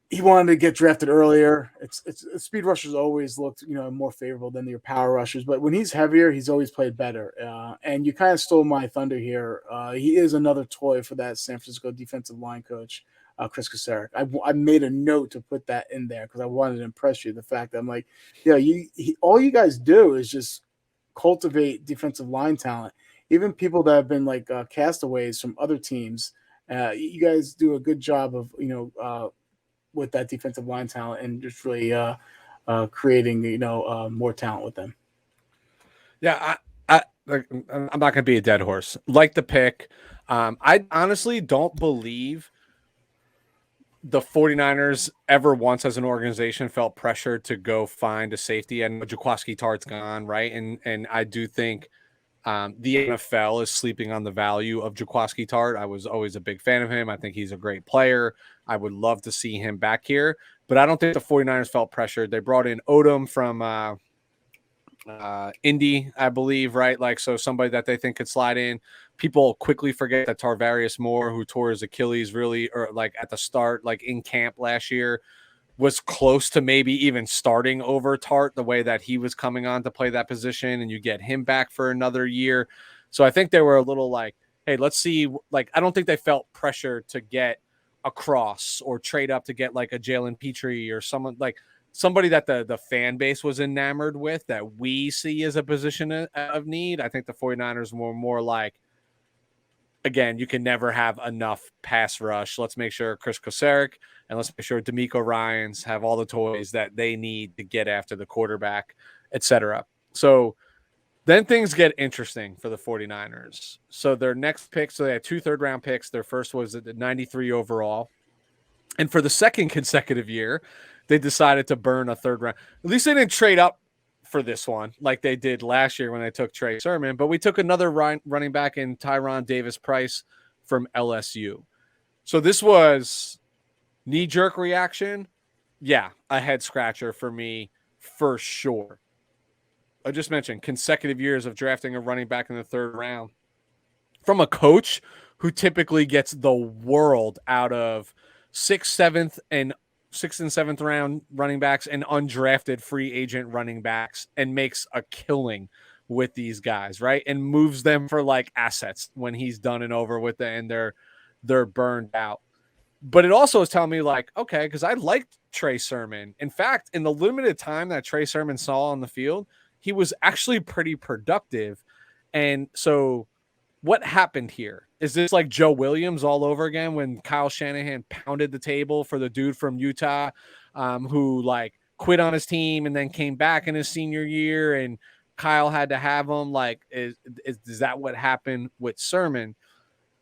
he wanted to get drafted earlier. It's speed rushers always looked more favorable than your power rushers, but when he's heavier, he's always played better. And you kind of stole my thunder here. He is another toy for that San Francisco defensive line coach, Chris Kasurek. I made a note to put that in there because I wanted to impress you. The fact that I'm like, all you guys do is just cultivate defensive line talent. Even people that have been like castaways from other teams, you guys do a good job of with that defensive line talent and just really creating more talent with them. Yeah, I'm not going to be a dead horse. Like the pick, I honestly don't believe the 49ers ever once as an organization felt pressure to go find a safety. And Jaquaski Tartt's gone, right? And I do think the NFL is sleeping on the value of Jaquaski Tartt. I was always a big fan of him. I think he's a great player. I would love to see him back here. But I don't think the 49ers felt pressured. They brought in Odom from Indy, I believe, right? Like, so somebody that they think could slide in. People quickly forget that Tarvarius Moore, who tore his Achilles really, or like at the start, like in camp last year, was close to maybe even starting over Tartt the way that he was coming on to play that position, and you get him back for another year. So I think they were a little like, hey, let's see. Like, I don't think they felt pressure to get across or trade up to get like a Jalen Petrie or someone like somebody that the fan base was enamored with that we see as a position of need. I think the 49ers were more like, again, you can never have enough pass rush. Let's make sure Chris Kasurek and let's make sure D'Amico Ryans have all the toys that they need to get after the quarterback, etc. So then things get interesting for the 49ers. So their next pick, so they had 2 third-round picks. Their first was at 93 overall. And for the second consecutive year, they decided to burn a third round. At least they didn't trade up for this one like they did last year when they took Trey Sermon, but we took another running back in Tyron Davis-Price from LSU. So this was knee-jerk reaction. Yeah, a head-scratcher for me for sure. I just mentioned consecutive years of drafting a running back in the third round from a coach who typically gets the world out of 6th, 7th, and 6th and 7th round running backs and undrafted free agent running backs and makes a killing with these guys, right? And moves them for like assets when he's done and over with it and they're burned out. But it also is telling me like, okay, because I liked Trey Sermon. In fact, in the limited time that Trey Sermon saw on the field, he was actually pretty productive. And so what happened here? Is this like Joe Williams all over again when Kyle Shanahan pounded the table for the dude from Utah who like quit on his team and then came back in his senior year and Kyle had to have him? Like, is that what happened with Sermon?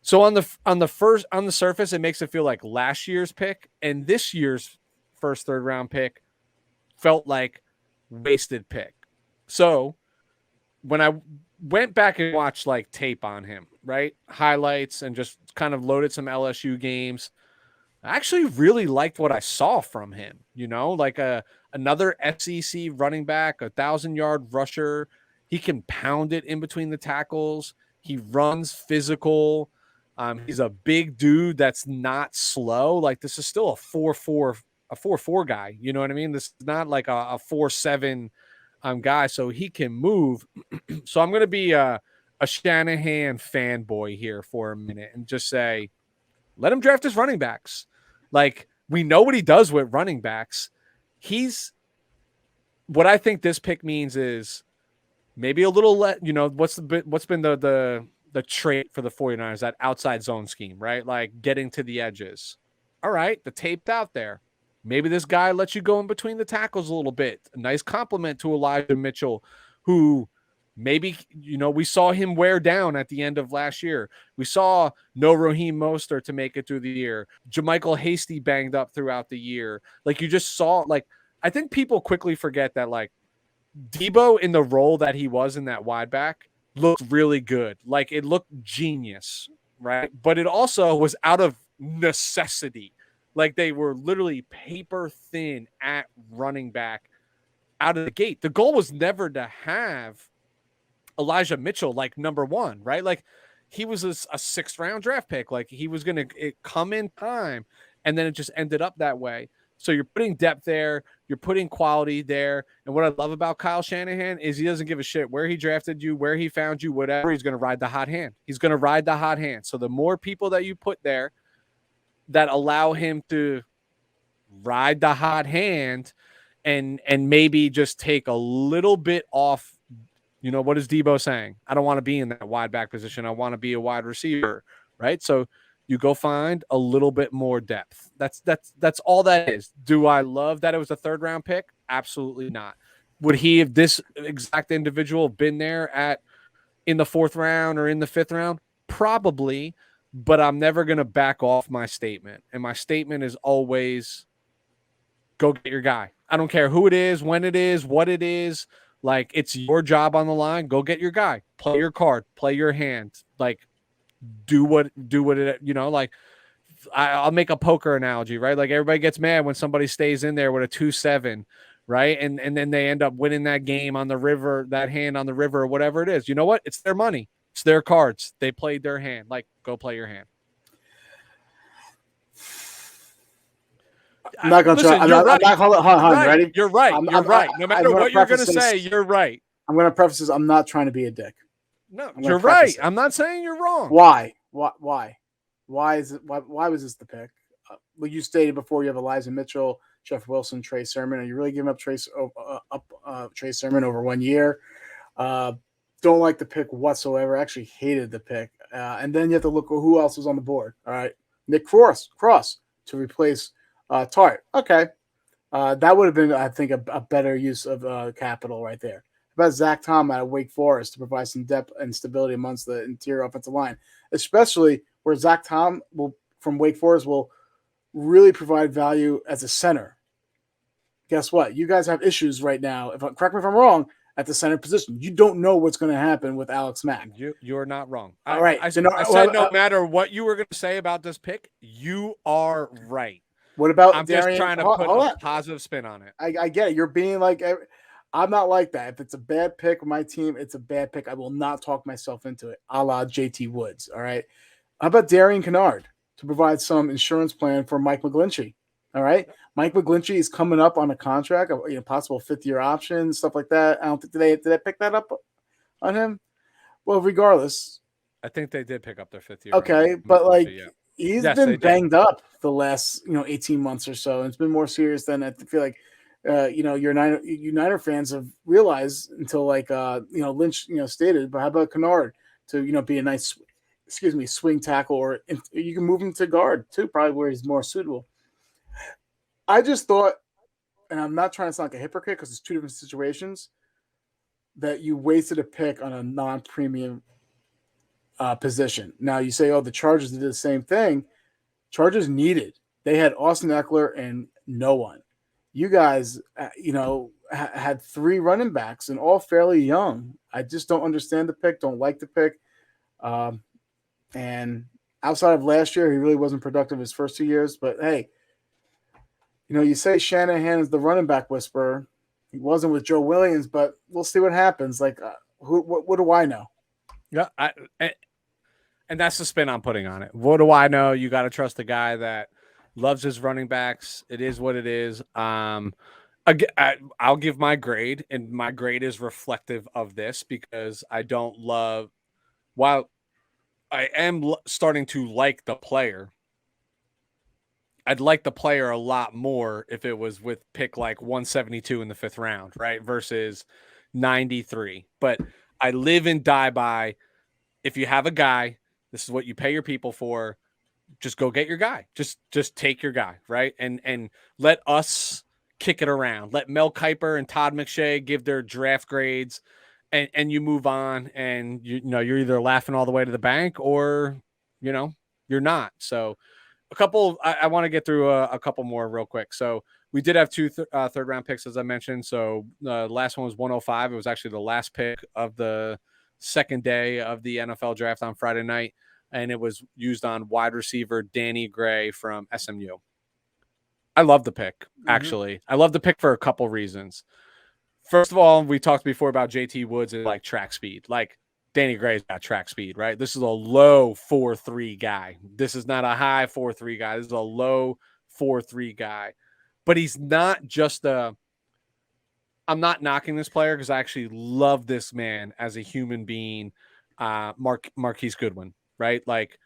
So on the surface, it makes it feel like last year's pick and this year's first third round pick felt like wasted pick. So when I went back and watched like tape on him, right? Highlights and just kind of loaded some LSU games. I actually really liked what I saw from him, like another SEC running back, 1,000-yard rusher. He can pound it in between the tackles. He runs physical. He's a big dude that's not slow. Like this is still a 4.4 guy. You know what I mean? This is not like a 4.7 guy, so he can move. So I'm going to be a Shanahan fanboy here for a minute and just say, let him draft his running backs. Like we know what he does with running backs. What I think this pick means is maybe a little what's been the trait for the 49ers, that outside zone scheme, right? Like getting to the edges. All right, the tape's out there. Maybe this guy lets you go in between the tackles a little bit. A nice compliment to Elijah Mitchell, who maybe, we saw him wear down at the end of last year. We saw no Raheem Mostert to make it through the year. JaMychal Hasty banged up throughout the year. Like you just saw, like, I think people quickly forget that, like, Debo in the role that he was in that wide back looked really good. Like it looked genius, right? But it also was out of necessity. Like they were literally paper thin at running back out of the gate. The goal was never to have Elijah Mitchell like number one, right? Like he was a 6th round draft pick. Like he was going to come in time, and then it just ended up that way. So you're putting depth there, you're putting quality there. And what I love about Kyle Shanahan is he doesn't give a shit where he drafted you, where he found you, whatever. He's going to ride the hot hand. He's going to ride the hot hand. So the more people that you put there that allow him to ride the hot hand and maybe just take a little bit off, what is Debo saying? I don't want to be in that wide back position. I want to be a wide receiver, right? So you go find a little bit more depth. That's all that is. Do I love that it was a 3rd round pick? Absolutely not. Would he have this exact individual been there in the 4th round or in the 5th round? Probably, but I'm never going to back off my statement. And my statement is always go get your guy. I don't care who it is, when it is, what it is. Like it's your job on the line. Go get your guy. Play your card. Play your hand. Like do what it, like I'll make a poker analogy, right? Like everybody gets mad when somebody stays in there with a 2-7, right? And then they end up winning that game on the river, that hand on the river or whatever it is. You know what? It's their money. It's their cards. They played their hand. Like go play your hand. I'm not going to try. I'm not right. Ready? You're right. You're right. No matter what you're going to say, you're right. I'm going to preface this. I'm not trying to be a dick. No, you're right. I'm not saying you're wrong. Why? Why is it? Why was this the pick? Like you stated before, you have Elijah Mitchell, Jeff Wilson, Trey Sermon. Are you really giving up Trey Sermon over 1 year? Don't like the pick whatsoever. Actually hated the pick. And then you have to look at who else was on the board. All right, Nick Cross to replace Tart. Okay, that would have been, I think, a better use of capital right there. How about Zach Tom out of Wake Forest to provide some depth and stability amongst the interior offensive line, especially where Zach Tom from Wake Forest will really provide value as a center. Guess what? You guys have issues right now. Correct me if I'm wrong, at the center position. You don't know what's going to happen with Alex Mack. You're not wrong. All right. I said no matter what you were going to say about this pick, you are right. What about I'm Darian? Just trying to put a positive spin on it. I get it. You're being like, I'm not like that. If it's a bad pick with my team, it's a bad pick. I will not talk myself into it, a la JT Woods. All right. How about Darian Kennard to provide some insurance plan for Mike McGlinchey? All right. Mike McGlinchey is coming up on a contract, possible 5th-year option, stuff like that. I don't think did they pick that up on him? Well, regardless, I think they did pick up their 5th year on okay, but like yeah. he's Yes, been they did. banged up the last 18 months or so, and it's been more serious than I feel like you Niner fans have realized until like Lynch stated. But how about Kennard to be a nice swing tackle, or you can move him to guard too, probably where he's more suitable. I just thought, and I'm not trying to sound like a hypocrite because it's two different situations, that you wasted a pick on a non-premium position. Now you say, oh, the Chargers did the same thing. Chargers needed. They had Austin Eckler and no one. You guys, had 3 running backs and all fairly young. I just don't understand the pick. Don't like the pick. And outside of last year, he really wasn't productive his first 2 years. But hey, you say Shanahan is the running back whisperer. He wasn't with Joe Williams, but we'll see what happens. Like, what do I know? Yeah, and that's the spin I'm putting on it. What do I know? You got to trust a guy that loves his running backs. It is what it is. I'll give my grade, and my grade is reflective of this because I don't love. While I am starting to like the player, I'd like the player a lot more if it was with pick like 172 in the 5th round, right? Versus 93. But I live and die by, if you have a guy, this is what you pay your people for. Just go get your guy. Just take your guy, right? And let us kick it around. Let Mel Kiper and Todd McShay give their draft grades, and you move on. And you're either laughing all the way to the bank or you're not. So a couple. I want to get through a couple more real quick. So we did have 2 third round picks, as I mentioned. So the last one was 105. It was actually the last pick of the second day of the NFL draft on Friday night, and it was used on wide receiver Danny Gray from SMU. I love the pick, actually. I love the pick for a couple reasons. First of all, we talked before about JT Woods and like track speed. Like, Danny Gray's got track speed, right? This is a low 4.3 guy. This is not a high 4.3 guy. This is a low 4.3 guy. But he's not just I'm not knocking this player because I actually love this man as a human being. Marquis Goodwin, right? Like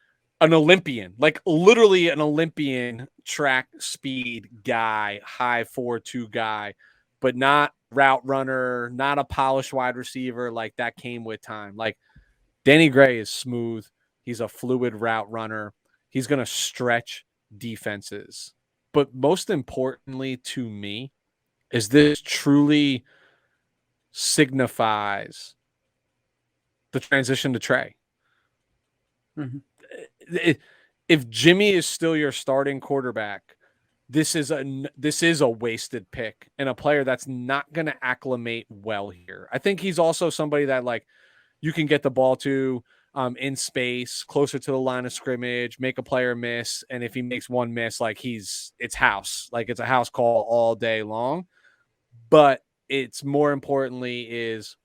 an Olympian, like literally an Olympian track speed guy, high 4.2 guy, but not route runner, not a polished wide receiver. Like, that came with time. Like, Danny Gray is smooth. He's a fluid route runner. He's going to stretch defenses. But most importantly to me is this truly signifies the transition to Trey. If Jimmy is still your starting quarterback, this is a wasted pick and a player that's not going to acclimate well here. I think he's also somebody that, like, you can get the ball to in space, closer to the line of scrimmage, make a player miss, and if he makes one miss, like, it's house. Like, it's a house call all day long. But it's more importantly is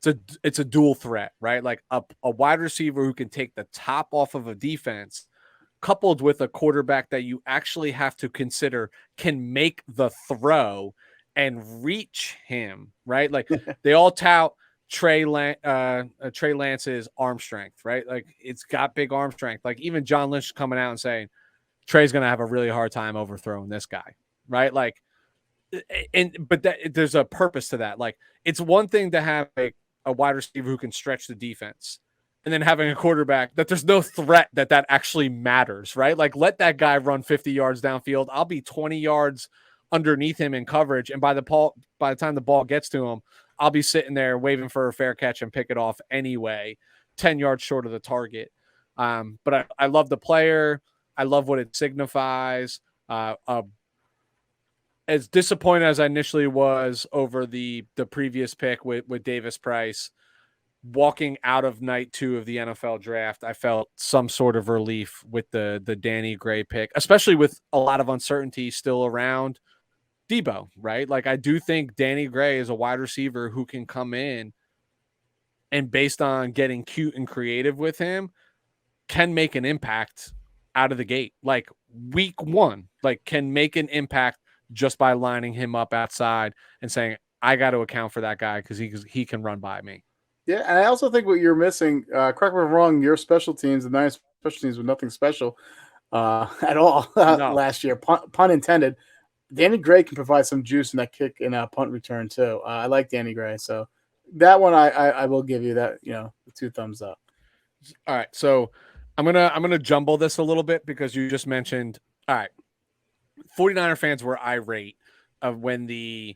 it's a dual threat, right? Like a wide receiver who can take the top off of a defense, coupled with a quarterback that you actually have to consider can make the throw and reach him, right? Like, they all tout Trey Lance's arm strength, right? Like, it's got big arm strength. Like, even John Lynch coming out and saying Trey's going to have a really hard time overthrowing this guy, right? Like, but there's a purpose to that. Like, it's one thing to have a wide receiver who can stretch the defense, and then having a quarterback that there's no threat that actually matters, right? Like, let that guy run 50 yards downfield. I'll be 20 yards underneath him in coverage, and by the time the ball gets to him, I'll be sitting there waving for a fair catch and pick it off anyway, 10 yards short of the target. But I love the player. I love what it signifies. As disappointed as I initially was over the previous pick with Davis Price, walking out of night 2 of the NFL draft, I felt some sort of relief with the Danny Gray pick, especially with a lot of uncertainty still around Debo, right? Like, I do think Danny Gray is a wide receiver who can come in and, based on getting cute and creative with him, can make an impact out of the gate, like week one, like can make an impact just by lining him up outside and saying, I got to account for that guy because he can run by me. Yeah, and I also think what you're missing, correct me if I'm wrong, your special teams, the Niners special teams, were nothing special at all No. last year. Pun intended. Danny Gray can provide some juice in that kick and punt return too. I like Danny Gray, so that one I will give you that, the 2 thumbs up. All right, so I'm gonna jumble this a little bit because you just mentioned. All right, 49er fans were irate of when the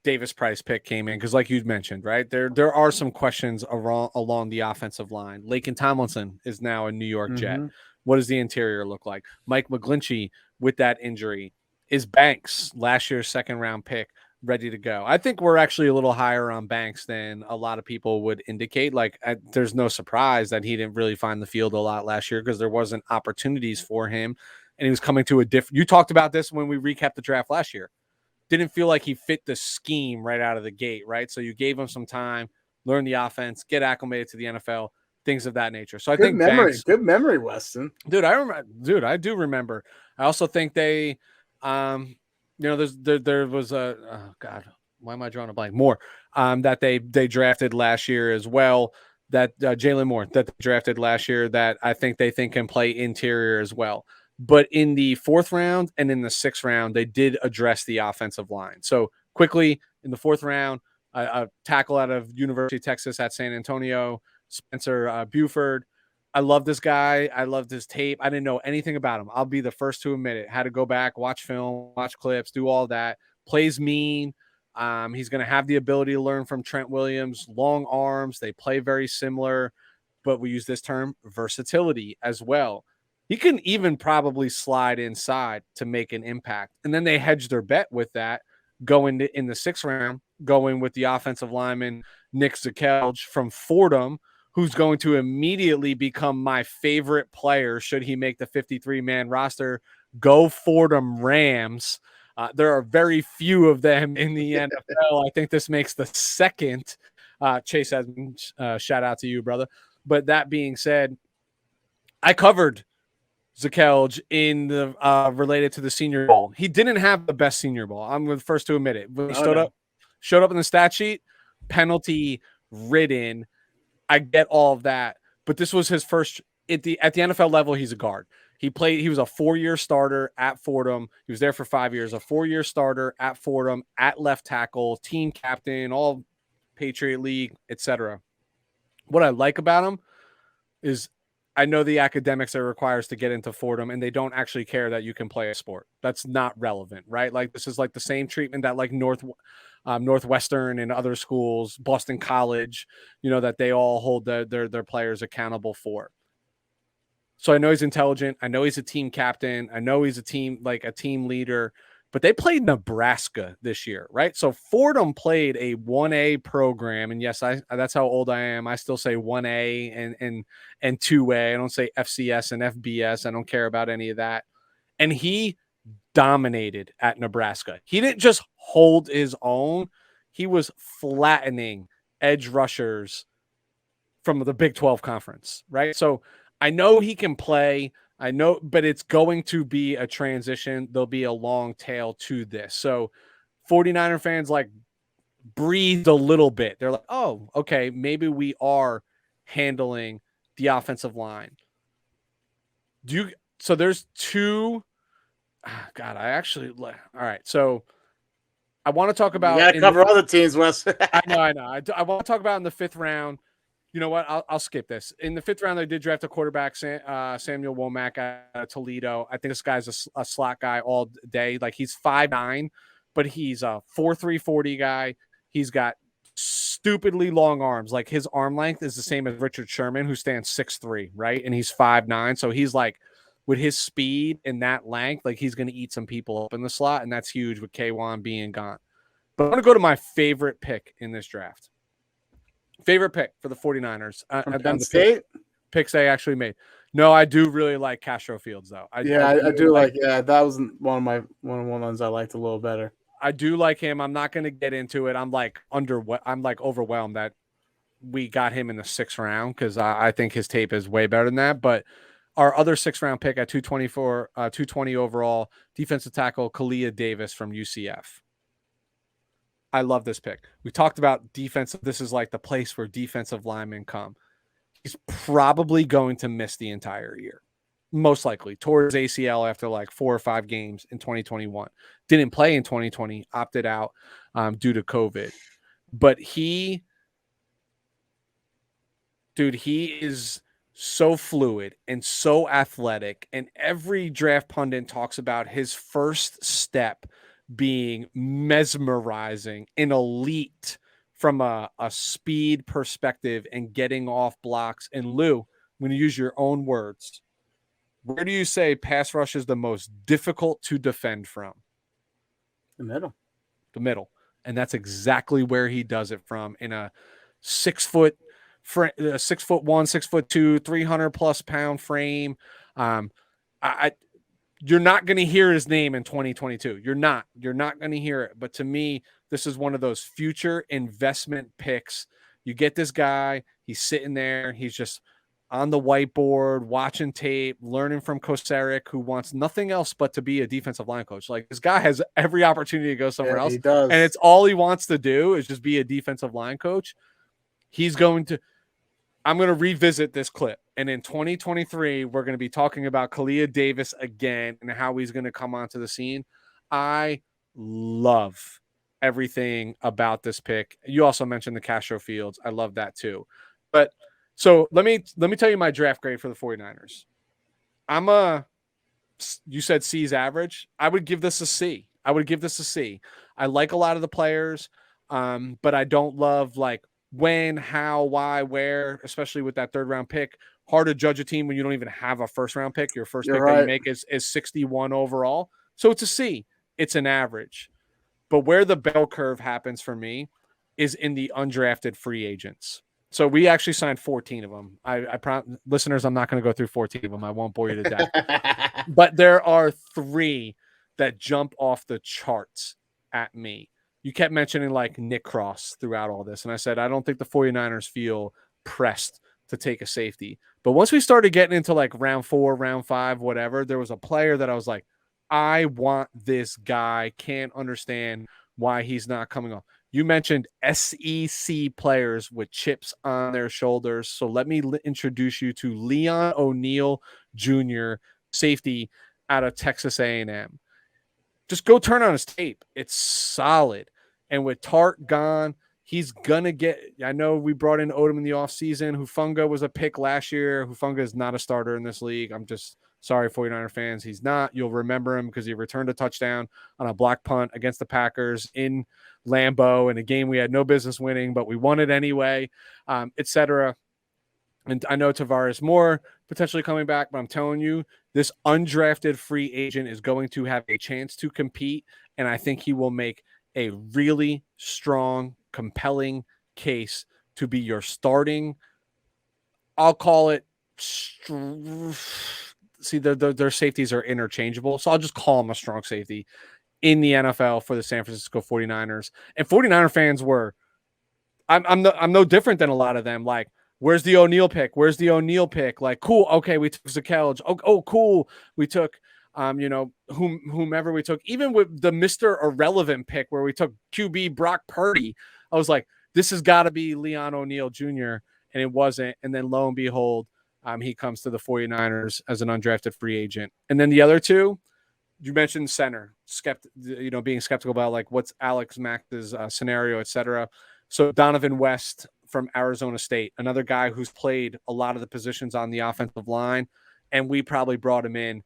Davis Price pick came in because, like you mentioned, right there are some questions along the offensive line. Laken Tomlinson is now a New York Jet. What does the interior look like? Mike McGlinchey with that injury. Is Banks, last year's second round pick, ready to go? I think we're actually a little higher on Banks than a lot of people would indicate. Like, there's no surprise that he didn't really find the field a lot last year because there wasn't opportunities for him. And he was coming to a different. You talked about this when we recapped the draft last year. Didn't feel like he fit the scheme right out of the gate, right? So you gave him some time, learn the offense, get acclimated to the NFL, things of that nature. So I think Banks, good memory, Weston. Dude, I do remember. I also think they, there was God, why am I drawing a blank? More, that they drafted last year as well. That Jalen Moore that they drafted last year that I think they think can play interior as well. But in the 4th round and in the 6th round, they did address the offensive line. So quickly in the 4th round, a tackle out of University of Texas at San Antonio, Spencer Buford. I love this guy. I loved his tape. I didn't know anything about him. I'll be the first to admit it. Had to go back, watch film, watch clips, do all that. Plays mean. He's going to have the ability to learn from Trent Williams. Long arms. They play very similar, but we use this term versatility as well. He can even probably slide inside to make an impact. And then they hedged their bet with that going in the 6th round, going with the offensive lineman Nick Zakelj from Fordham, who's going to immediately become my favorite player should he make the 53-man roster. Go Fordham Rams. There are very few of them in the NFL. I think this makes the second. Chase Edmonds, shout out to you, brother. But that being said, I covered Zakelj in the related to the Senior Bowl. He didn't have the best Senior Bowl. I'm the first to admit it. When he showed up in the stat sheet, penalty ridden. I get all of that, but this was his first at the NFL level. He's a guard. He was a 4-year starter at Fordham. He was there for 5 years, a 4-year starter at Fordham at left tackle, team captain, all Patriot League, etc. What I like about him is I know the academics it requires to get into Fordham, and they don't actually care that you can play a sport. That's not relevant, right? Like this is like the same treatment that like Northwestern and other schools, Boston College, that they all hold their players accountable for. So I know he's intelligent. I know he's a team captain. I know he's a team leader. But they played Nebraska this year, right? So Fordham played a 1A program, and yes, that's how old I am. I still say 1A and 2A. I don't say FCS and FBS. I don't care about any of that. And he dominated at Nebraska. He didn't just hold his own. He was flattening edge rushers from the Big 12 conference, right? So I know he can play. I know, but it's going to be a transition. There'll be a long tail to this. So 49er fans like breathed a little bit. They're like, oh, okay, maybe we are handling the offensive line. So there's two. God, all right. So I want to talk about. You got to cover other teams, Wes. I know. I want to talk about in the 5th round. You know what? I'll skip this. In the 5th round, they did draft a quarterback, Samuel Womack out of Toledo. I think this guy's a slot guy all day. Like he's 5'9", but he's a 4.3 40 guy. He's got stupidly long arms. Like his arm length is the same as Richard Sherman, who stands 6'3", right? And he's 5'9". So he's like, with his speed and that length, like he's going to eat some people up in the slot, and that's huge with K1 being gone. But I want to go to my favorite pick in this draft. Favorite pick for the 49ers. From Penn State? Picks they actually made. No, I do really like Castro Fields, though. I do like that was one of the ones I liked a little better. I do like him. I'm not going to get into it. I'm like overwhelmed that we got him in the 6th round because I think his tape is way better than that. But our other 6th-round pick at 220 overall, defensive tackle Khalia Davis from UCF. I love this pick. We talked about defense. This is like the place where defensive linemen come. He's probably going to miss the entire year. Most likely. Tore his ACL after like 4 or 5 games in 2021. Didn't play in 2020. Opted out due to COVID. But he is so fluid and so athletic. And every draft pundit talks about his first step being mesmerizing and elite from a speed perspective and getting off blocks. And Lou, I'm going to use your own words. Where do you say pass rush is the most difficult to defend from? The middle. The middle. And that's exactly where he does it from in a 6 foot, 6'1", 6'2", 300+ pound frame. You're not going to hear his name in 2022. You're not going to hear it. But to me, this is one of those future investment picks. You get this guy, he's sitting there, he's just on the whiteboard, watching tape, learning from Kosaric, who wants nothing else but to be a defensive line coach. Like, this guy has every opportunity to go somewhere else. He does. And it's all he wants to do is just be a defensive line coach. I'm going to revisit this clip. And in 2023, we're going to be talking about Khalia Davis again and how he's going to come onto the scene. I love everything about this pick. You also mentioned the Castro Fields. I love that too. But so let me tell you my draft grade for the 49ers. You said C's average. I would give this a C. I like a lot of the players, but I don't love like when, how, why, where, especially with that 3rd round pick. Hard to judge a team when you don't even have a 1st round pick. Your first pick that you make is 61 overall. So it's a C. It's an average. But where the bell curve happens for me is in the undrafted free agents. So we actually signed 14 of them. Listeners, I'm not going to go through 14 of them. I won't bore you to death. But there are 3 that jump off the charts at me. You kept mentioning like Nick Cross throughout all this. And I said, I don't think the 49ers feel pressed to take a safety. But once we started getting into like round 4, round 5, whatever, there was a player that I was like, I want this guy. Can't understand why he's not coming off. You mentioned SEC players with chips on their shoulders. So let me introduce you to Leon O'Neal Jr., safety out of Texas A&M. Just go turn on his tape. It's solid. And with Tart gone, he's going to get – I know we brought in Odom in the offseason. Hufanga was a pick last year. Hufanga is not a starter in this league. I'm just sorry, 49er fans. He's not. You'll remember him because he returned a touchdown on a block punt against the Packers in Lambeau in a game we had no business winning, but we won it anyway, etc. And I know Tavares Moore potentially coming back, but I'm telling you, this undrafted free agent is going to have a chance to compete, and I think he will make a really strong, compelling case to be your starting. I'll call it. See, their safeties are interchangeable, so I'll just call him a strong safety in the NFL for the San Francisco 49ers. And 49er fans were, I'm no different than a lot of them. Like, where's the O'Neal pick? Like, cool. Okay, we took Zakelj. Oh, cool. We took, whomever we took. Even with the Mr. Irrelevant pick where we took QB Brock Purdy, I was like, this has got to be Leon O'Neal Jr., and it wasn't. And then lo and behold, he comes to the 49ers as an undrafted free agent. And then the other 2, you mentioned center, being skeptical about like what's Alex Mack's scenario, etc. So Donovan West from Arizona State, another guy who's played a lot of the positions on the offensive line, and we probably brought him in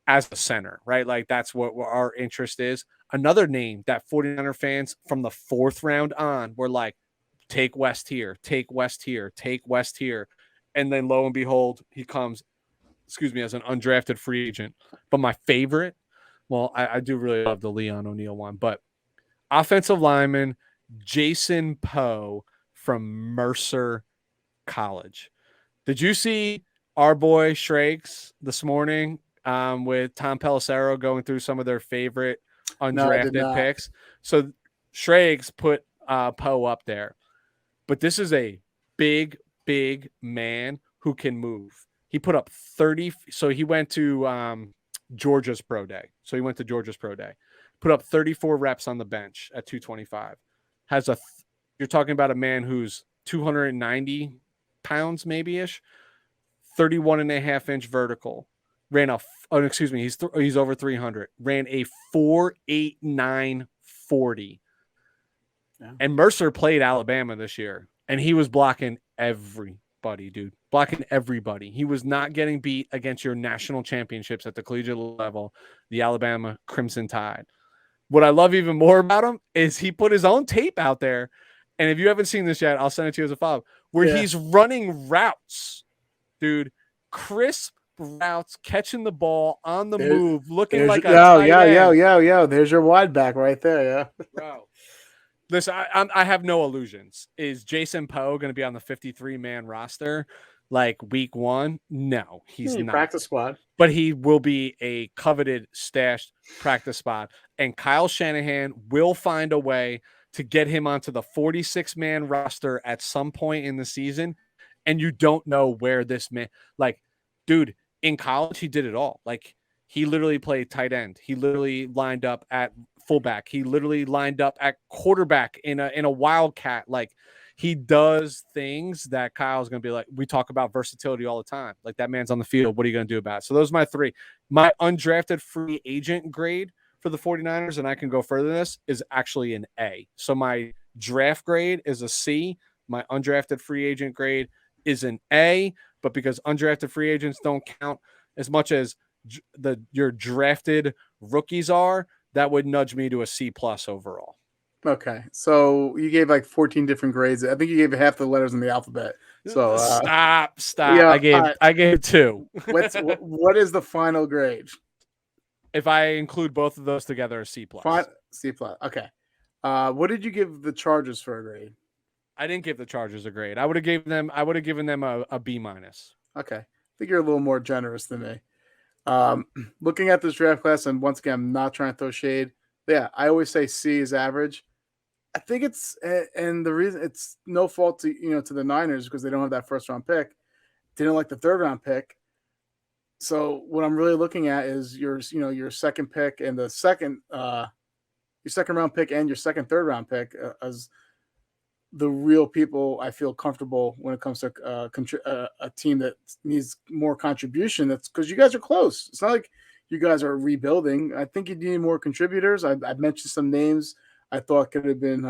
as a center, right? Like that's what our interest is. Another name that 49er fans from the 4th round on were like, take West here, take West here, take West here. And then lo and behold, he comes, as an undrafted free agent. But my favorite, well, I do really love the Leon O'Neal one, but offensive lineman Jason Poe from Mercer College. Did you see our boy Shrakes this morning with Tom Pelissero going through some of their favorite undrafted picks? So Shrakes put Poe up there. But this is a big man who can move. He put up 30. So he went to Georgia's pro day. Put up 34 reps on the bench at 225. You're talking about a man who's 290 pounds, maybe ish, 31.5-inch vertical. He's over 300. Ran a 4.8940. Yeah. And Mercer played Alabama this year, and he was blocking everybody, dude. Blocking everybody. He was not getting beat against your national championships at the collegiate level, the Alabama Crimson Tide. What I love even more about him is he put his own tape out there. And if you haven't seen this yet, I'll send it to you as a follow-up, where he's running routes, dude. Crisp routes, catching the ball on the move, looking like a tight end. There's your wide back right there, yeah. Bro. Listen, I have no illusions. Is Jason Poe going to be on the 53-man roster like week 1? No, he's not. Practice squad. But he will be a coveted, stashed practice spot. And Kyle Shanahan will find a way to get him onto the 46-man roster at some point in the season. And you don't know where this man, like, dude, in college, he did it all. Like, he literally played tight end. He literally lined up at fullback. He literally lined up at quarterback in a wildcat. Like, he does things that Kyle's going to be like, we talk about versatility all the time. Like, that man's on the field. What are you going to do about it? So those are my 3. My undrafted free agent grade for the 49ers, and I can go further than this, is actually an A. So my draft grade is a C. My undrafted free agent grade is an A, but because undrafted free agents don't count as much as your drafted rookies are, that would nudge me to a C+ overall. Okay, so you gave like 14 different grades. I think you gave half the letters in the alphabet. So stop. Yeah, I gave 2. What is the final grade? If I include both of those together, a C+. C+. Okay. What did you give the Chargers for a grade? I didn't give the Chargers a grade. I would have given them a B-. Okay. I think you're a little more generous than me. Looking at this draft class, and once again, I'm not trying to throw shade. Yeah, I always say C is average. I think it's, and the reason it's no fault to the Niners because they don't have that first round pick. Didn't like the third round pick. So what I'm really looking at is your second pick and your second round pick and your third round pick as the real people I feel comfortable when it comes to a team that needs more contribution. That's because you guys are close. It's not like you guys are rebuilding. I think you need more contributors. I've mentioned some names I thought could have been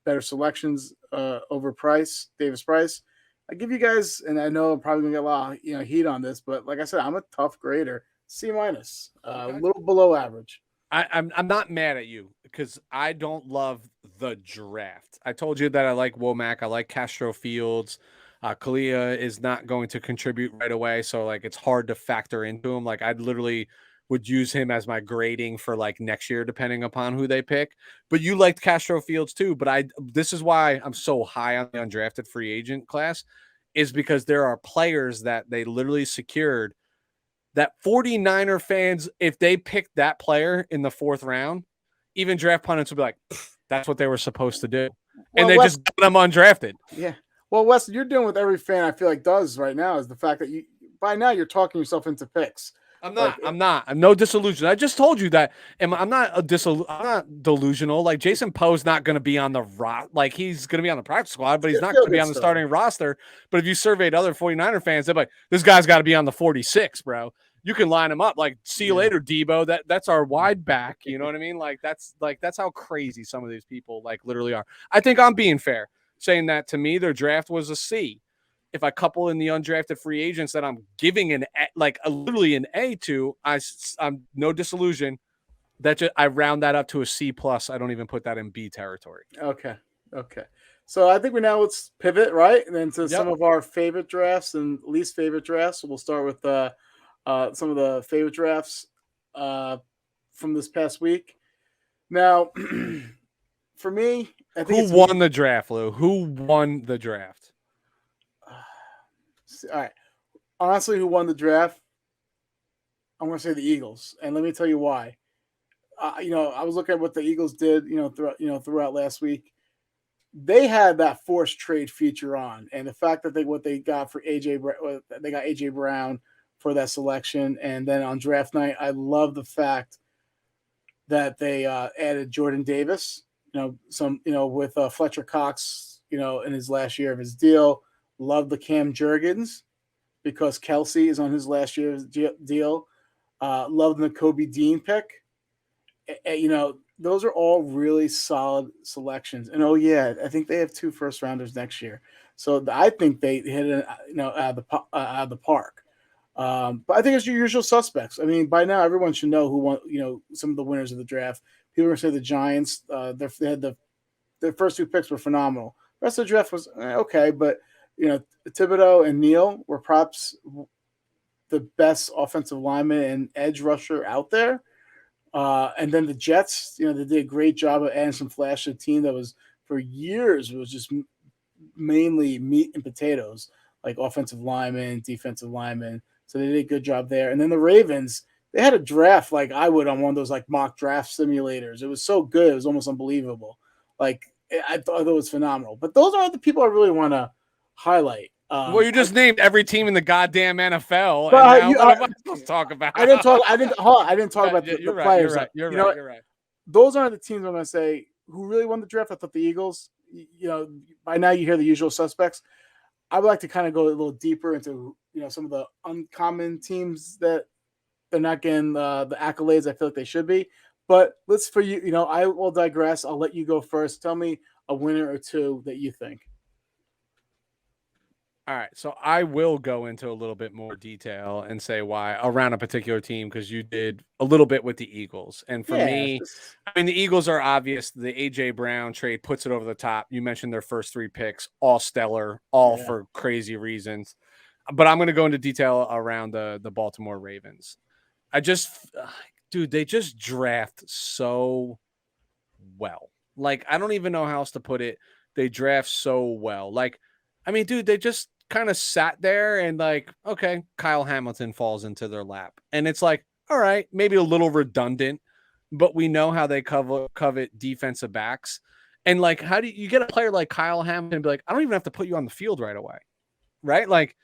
better selections over Davis Price. I give you guys, and I know I'm probably gonna get a lot of heat on this, but like I said, I'm a tough grader. C-, okay. A little below average. I'm not mad at you because I don't love the draft. I told you that I like Womack. I like Castro Fields. Khalia is not going to contribute right away, so like it's hard to factor into him. Like I literally would use him as my grading for like next year, depending upon who they pick. But you liked Castro Fields too. But this is why I'm so high on the undrafted free agent class, is because there are players that they literally secured that 49er fans, if they picked that player in the 4th round, even draft pundits would be like, that's what they were supposed to do. And they just got them undrafted. Yeah. Well, Weston, you're doing what every fan I feel like does right now is the fact that by now you're talking yourself into picks. I'm no disillusion. I just told you that. I'm not delusional. Like Jason Poe's not going to be on the like he's going to be on the practice squad, but he's not going to be on the starting roster. But if you surveyed other 49er fans, they're like, this guy's got to be on the 46, bro. You can line him up. Like, see you later, Debo. That's our wide back. You know what I mean? That's how crazy some of these people like literally are. I think I'm being fair saying that to me, their draft was a C. If I couple in the undrafted free agents that I'm giving literally an A to, I'm no disillusion. I round that up to a C+. I don't even put that in B territory. Okay. So I think let's pivot right and then to some of our favorite drafts and least favorite drafts. So we'll start with some of the favorite drafts from this past week. Now, for me, I think who won the draft, Lou? Who won the draft? All right. Honestly, who won the draft? I'm going to say the Eagles, and let me tell you why. I was looking at what the Eagles did, throughout last week. they had that forced trade feature on, and the fact that they got for AJ Brown for that selection, and then on draft night, I love the fact that they added Jordan Davis. With Fletcher Cox, in his last year of his deal. Love the Cam Jurgens because Kelsey is on his last year's deal. Love the Kobe Dean pick. Those are all really solid selections. And I think they have 2 first rounders next year. So I think they hit it, out of the park. But I think it's your usual suspects. I mean, by now everyone should know who won. Some of the winners of the draft. People are going to say the Giants. They had their first 2 picks were phenomenal. The rest of the draft was okay, but Thibodeau and Neal were perhaps the best offensive lineman and edge rusher out there. And then the Jets, they did a great job of adding some flash to the team that was for years was just mainly meat and potatoes, like offensive linemen, defensive linemen. So they did a good job there. And then the Ravens, they had a draft like I would on one of those like mock draft simulators. It was so good. It was almost unbelievable. Like I thought it was phenomenal. But those are the people I really want to highlight. Well, you just named every team in the goddamn NFL. But and now what am I supposed to talk about? I didn't talk about the players. You're right. Those aren't the teams I'm going to say who really won the draft. I thought the Eagles, by now you hear the usual suspects. I would like to kind of go a little deeper into, some of the uncommon teams that they're not getting the accolades I feel like they should be. But I will digress. I'll let you go first. Tell me a winner or 2 that you think. All right, so I will go into a little bit more detail and say why around a particular team because you did a little bit with the Eagles. And for me, I mean, the Eagles are obvious. The A.J. Brown trade puts it over the top. You mentioned their first 3 picks, all stellar, all for crazy reasons. But I'm going to go into detail around the Baltimore Ravens. they just draft so well. Like, I don't even know how else to put it. They draft so well. Like, I mean, dude, they just kind of sat there and like, okay, Kyle Hamilton falls into their lap. And it's like, all right, maybe a little redundant, but we know how they covet defensive backs. And like, how do you get a player like Kyle Hamilton and be like, I don't even have to put you on the field right away. Right? Like,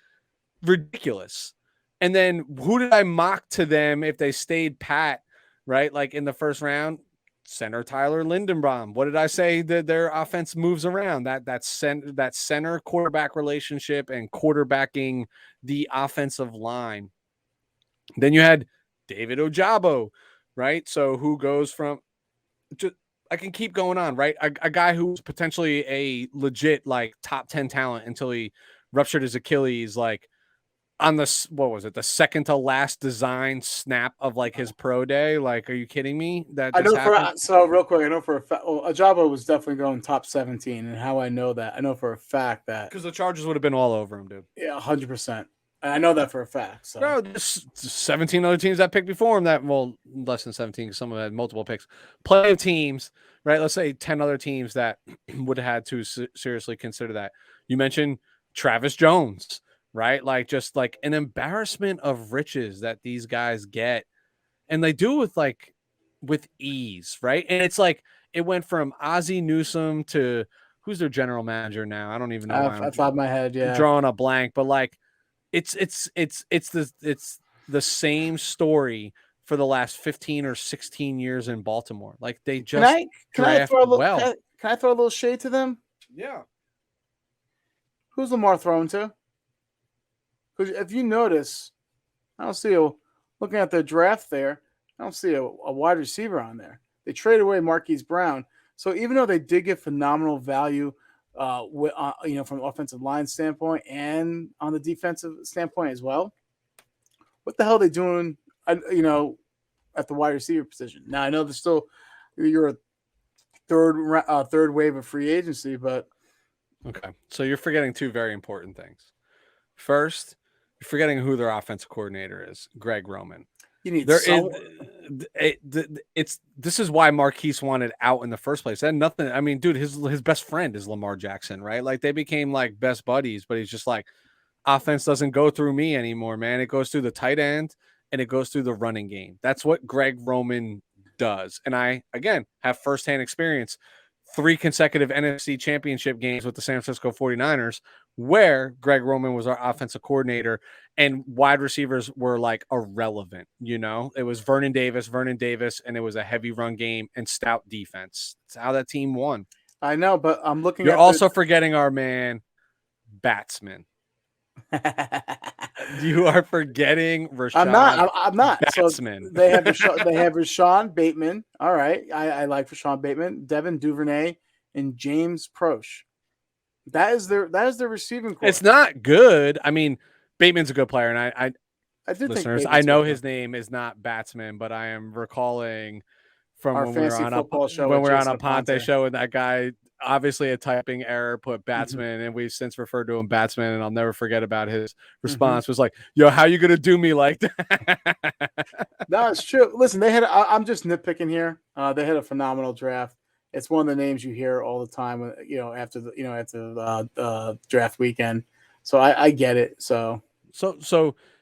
ridiculous. And then who did I mock to them if they stayed pat, right? Like in the first round, center Tyler Lindenbaum. What did I say that their offense moves around? That center quarterback relationship and quarterbacking the offensive line. Then you had David Ojabo, right? So who goes from I can keep going on, right? A guy who's potentially a legit like top 10 talent until he ruptured his Achilles, like on the second to last design snap of like his pro day. Like, are you kidding me? So real quick, I know for a fact, Ojabo was definitely going top 17. And how I know that? I know for a fact that because the Chargers would have been all over him, dude. Yeah, 100%. And I know that for a fact. So bro, there's 17 other teams that picked before him less than 17 because some of them had multiple picks. Plenty of teams, right? Let's say 10 other teams that would have had to seriously consider that. You mentioned Travis Jones, right? Like, just like an embarrassment of riches that these guys get. And they do with ease, right? And it's like, it went from Ozzie Newsome to who's their general manager now? I don't even know. Off the top of my head, yeah. Drawing a blank, but like, it's the same story for the last 15 or 16 years in Baltimore. Like, they just can I throw a little shade to them? Yeah. Who's Lamar throwing to? Because if you notice, I don't see looking at their draft there, I don't see a wide receiver on there. They traded away Marquis Brown. So even though they did get phenomenal value from an offensive line standpoint and on the defensive standpoint as well, what the hell are they doing, at the wide receiver position? Now, I know there's still you're a third wave of free agency, but okay. So you're forgetting 2 very important things. First, you're forgetting who their offensive coordinator is, Greg Roman. You need this is why Marquis wanted out in the first place. And nothing. I mean, dude, his best friend is Lamar Jackson, right? Like, they became like best buddies, but he's just like, offense doesn't go through me anymore, man. It goes through the tight end and it goes through the running game. That's what Greg Roman does. And I, again, have firsthand experience 3 consecutive NFC championship games with the San Francisco 49ers, where Greg Roman was our offensive coordinator and wide receivers were like irrelevant. It was Vernon Davis, and it was a heavy run game and stout defense. That's how that team won. I know, but I'm looking You're at also forgetting our man, Batsman. You are forgetting Rashaan. I'm not. Batsman. So they have Rashaan Bateman. All right. I like Rashaan Bateman, Devin Duvernay, and James Proche. That is their receiving core. It's not good. I mean, Bateman's a good player, and I do listeners, think I know his name is not Batsman, but I am recalling from our when we were on a Ponte show, and that guy obviously a typing error put Batsman, and we've since referred to him Batsman, and I'll never forget about his response was like, "Yo, how you gonna do me like that?" No, it's true. Listen, I'm just nitpicking here. They had a phenomenal draft. It's one of the names you hear all the time, after the draft weekend. So I get it. So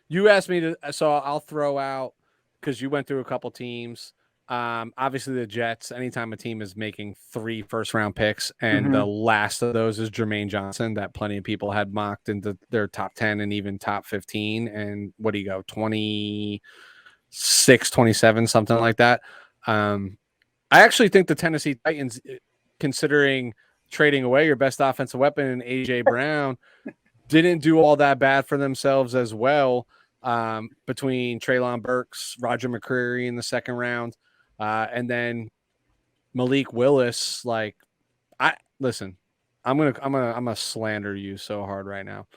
you asked me to, so I'll throw out, because you went through a couple teams. Obviously the Jets, anytime a team is making 3 first-round picks and the last of those is Jermaine Johnson, that plenty of people had mocked into their top 10 and even top 15. And what do you go, 26, 27, something like that. I actually think the Tennessee Titans, considering trading away your best offensive weapon in A.J. Brown, didn't do all that bad for themselves as well, between Treylon Burks, Roger McCreary in the second round, and then Malik Willis. Like, I'm gonna slander you so hard right now,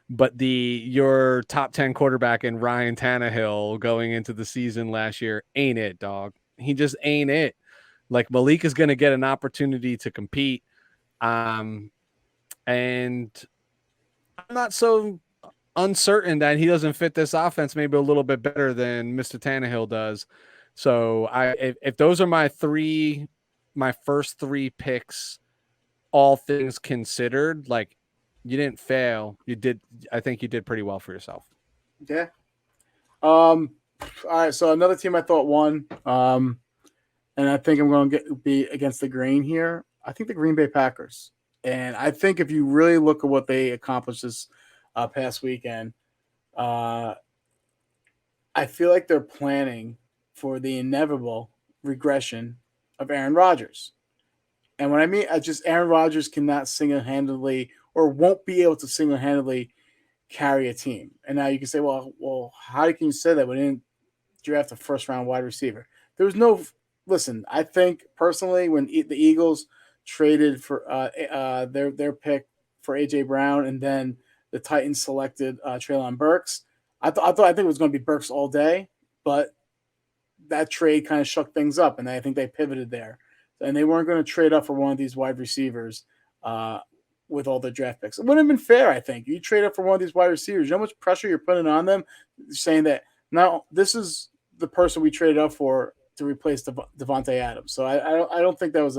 but your top 10 quarterback in Ryan Tannehill going into the season last year ain't it, dog. He just ain't it. Like, Malik is going to get an opportunity to compete. And I'm not so uncertain that he doesn't fit this offense maybe a little bit better than Mr. Tannehill does. So if those are my first 3 picks, all things considered, like, you didn't fail. I think you did pretty well for yourself. Yeah. All right. So another team I thought won, and I think I'm going to be against the grain here. I think the Green Bay Packers. And I think if you really look at what they accomplished this past weekend, I feel like they're planning for the inevitable regression of Aaron Rodgers. And what I mean, Aaron Rodgers cannot single-handedly, or won't be able to single-handedly, carry a team. And now you can say, well, how can you say that? We didn't draft a first-round wide receiver. There was no – listen, I think personally when the Eagles traded for their pick for A.J. Brown, and then the Titans selected Treylon Burks, I think it was going to be Burks all day, but that trade kind of shook things up, and I think they pivoted there. And they weren't going to trade up for one of these wide receivers with all the draft picks. It wouldn't have been fair, I think. You trade up for one of these wide receivers, you know how much pressure you're putting on them, saying that now this is the person we traded up for to replace Devontae Adams. So I don't think that was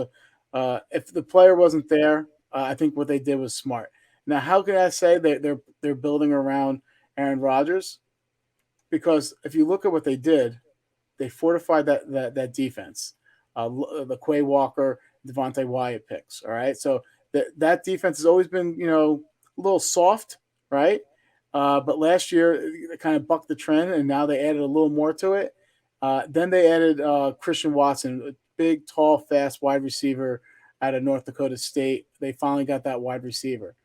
if the player wasn't there, I think what they did was smart. Now, how can I say that they're building around Aaron Rodgers? Because if you look at what they did, they fortified that defense. The Quay Walker, Devontae Wyatt picks. All right, so that defense has always been a little soft, right? But last year they kind of bucked the trend, and now they added a little more to it. Then they added Christian Watson, a big, tall, fast wide receiver out of North Dakota State. They finally got that wide receiver.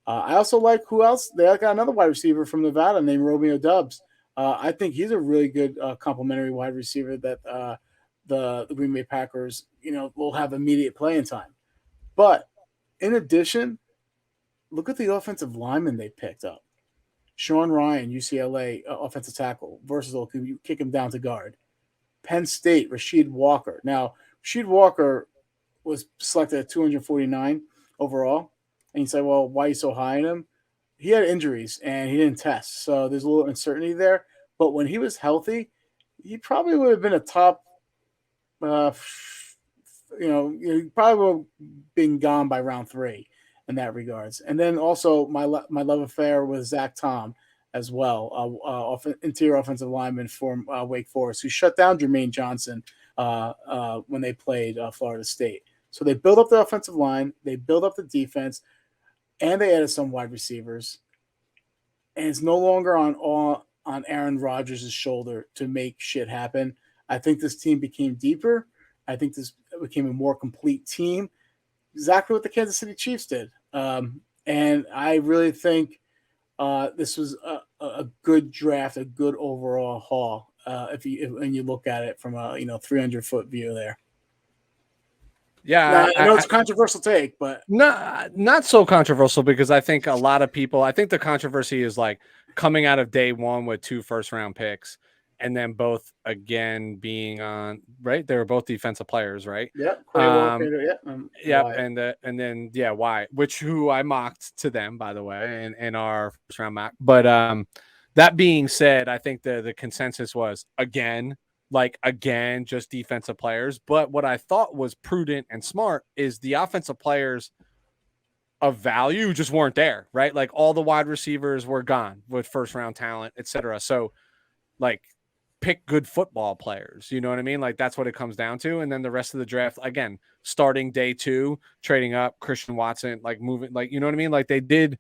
I also like who else? They got another wide receiver from Nevada named Romeo Doubs. I think he's a really good complimentary wide receiver that the Green Bay Packers, will have immediate playing time. But in addition, look at the offensive linemen they picked up. Sean Ryan, UCLA, offensive tackle, versatile, can kick him down to guard. Penn State, Rasheed Walker. Now, Rasheed Walker was selected at 249 overall. And you say, well, why are you so high on him? He had injuries and he didn't test. So there's a little uncertainty there. But when he was healthy, he probably would have been a top, he probably would have been gone by round 3 in that regards. And then also my love affair with Zach Tom as well, interior offensive lineman from Wake Forest, who shut down Jermaine Johnson when they played Florida State. So they build up the offensive line, they build up the defense, and they added some wide receivers. And it's no longer on Aaron Rodgers' shoulder to make shit happen. I think this team became deeper. I think this became a more complete team. Exactly what the Kansas City Chiefs did. And I really think this was a good draft, a good overall haul. When you look at it from a 300-foot view there. Yeah, Now, I know it's a controversial take, but not so controversial because I think a lot of people. I think the controversy is like coming out of day one with 2 first-round picks, and then both again being on right. They were both defensive players, right? Yeah, Yep, and then why? Who I mocked to them, by the way, in our first round mock. But that being said, I think the consensus was again just defensive players. But what I thought was prudent and smart is the offensive players of value just weren't there, right? Like all the wide receivers were gone with first round talent, etc. So like pick good football players. You know what I mean? Like that's what it comes down to. And then the rest of the draft, again, starting day 2, trading up, Christian Watson, like moving, like, you know what I mean? Like they did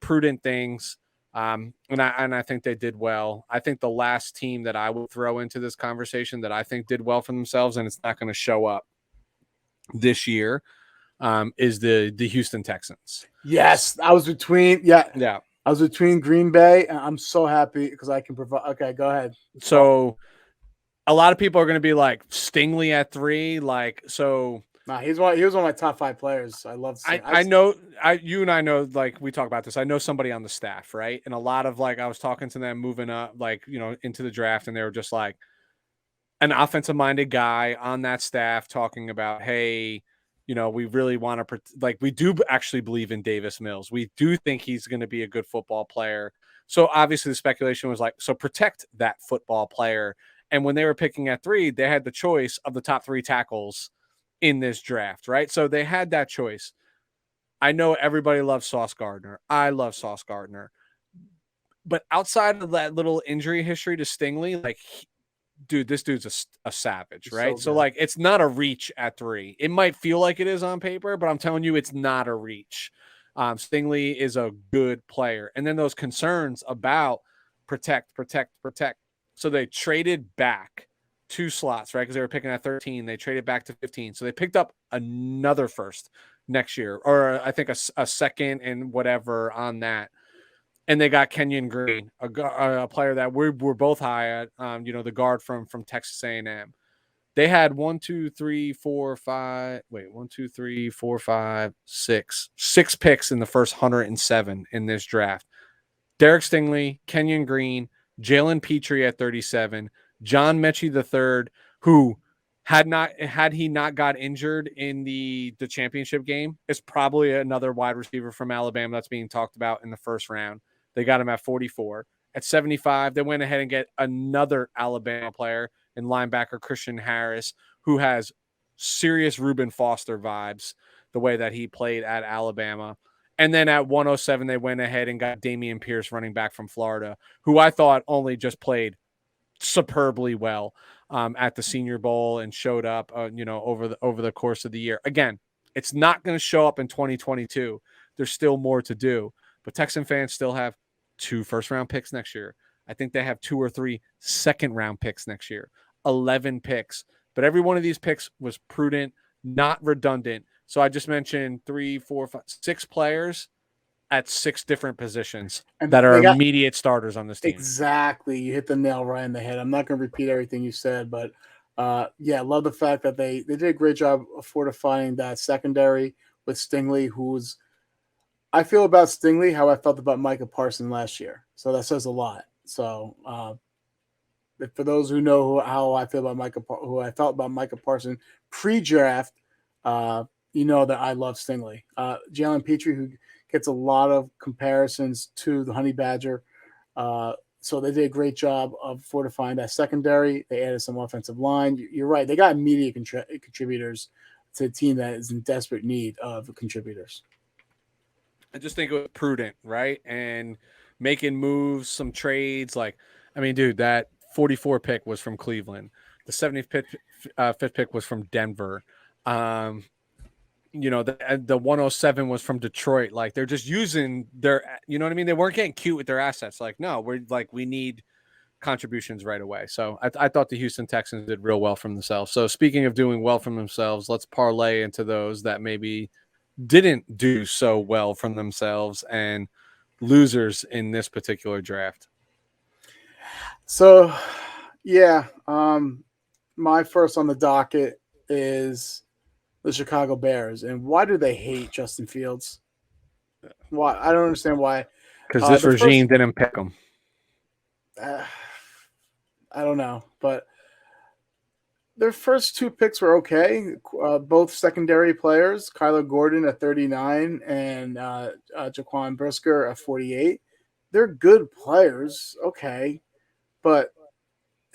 prudent things. And I think they did well. I think the last team that I would throw into this conversation that I think did well for themselves, and it's not going to show up this year, is the Houston Texans. Yes, I was between I was between Green Bay, and I'm so happy because I can provide. Okay, go ahead. So a lot of people are going to be like Stingley at 3, like so. Nah, he was one of my top 5 players. I love. I know. You and I know. Like we talk about this. I know somebody on the staff, right? And a lot of I was talking to them moving up, into the draft, and they were just like an offensive-minded guy on that staff talking about, hey, we really want to we do actually believe in Davis Mills. We do think he's going to be a good football player. So obviously the speculation was so protect that football player. And when they were picking at 3, they had the choice of the top 3 tackles in this draft, right? So they had that choice. I know everybody loves Sauce Gardner. I love Sauce Gardner. But outside of that little injury history to Stingley, dude, this dude's a savage, right? So it's not a reach at 3. It might feel like it is on paper, but I'm telling you, it's not a reach. Stingley is a good player. And then those concerns about protect. So they traded back 2 slots, right? Because they were picking at 13. They traded back to 15. So they picked up another first next year, or I think a second and whatever on that. And they got Kenyon Green, a player that we're both high at, the guard from Texas A&M. They had 6 picks in the first 107 in this draft. Derek Stingley, Kenyon Green, Jalen Petrie at 37, John Mechie III, who had he not got injured in the championship game, is probably another wide receiver from Alabama that's being talked about in the first round. They got him at 44. At 75, they went ahead and get another Alabama player in linebacker Christian Harris, who has serious Reuben Foster vibes, the way that he played at Alabama. And then at 107, they went ahead and got Dameon Pierce, running back from Florida, who I thought only just played superbly well at the Senior Bowl and showed up, over the course of the year. Again, it's not going to show up in 2022. There's still more to do, but Texan fans still have 2 first-round picks next year. I think they have 2 or 3 second-round picks next year, 11 picks. But every one of these picks was prudent, not redundant. So I just mentioned 3, 4, 5, 6 players at 6 different positions that are immediate starters on this team. Exactly. You hit the nail right in the head. I'm not going to repeat everything you said, but I love the fact that they did a great job of fortifying that secondary with Stingley, who's – I feel about Stingley how I felt about Micah Parsons last year. So that says a lot. So for those who know how I feel about who I felt about Micah Parsons pre-draft, you know that I love Stingley. Jalen Petrie, who gets a lot of comparisons to the Honey Badger. So they did a great job of fortifying that secondary. They added some offensive line. You're right. They got immediate contributors to a team that is in desperate need of contributors. I just think it was prudent, right? And making moves, some trades. Dude, that 44 pick was from Cleveland. The 75th pick was from Denver. the 107 was from Detroit. Like they're just using their, you know what I mean? They weren't getting cute with their assets. Like, no, we need contributions right away. So I thought the Houston Texans did real well from themselves. So speaking of doing well from themselves, let's parlay into those that maybe didn't do so well from themselves and losers in this particular draft. So, yeah, my first on the docket is the Chicago Bears. And why do they hate Justin Fields? Why? I don't understand why. Because this regime didn't pick them. I don't know, but their first 2 picks were okay. Both secondary players, Kyler Gordon at 39 and Jaquan Brisker at 48. They're good players, okay. But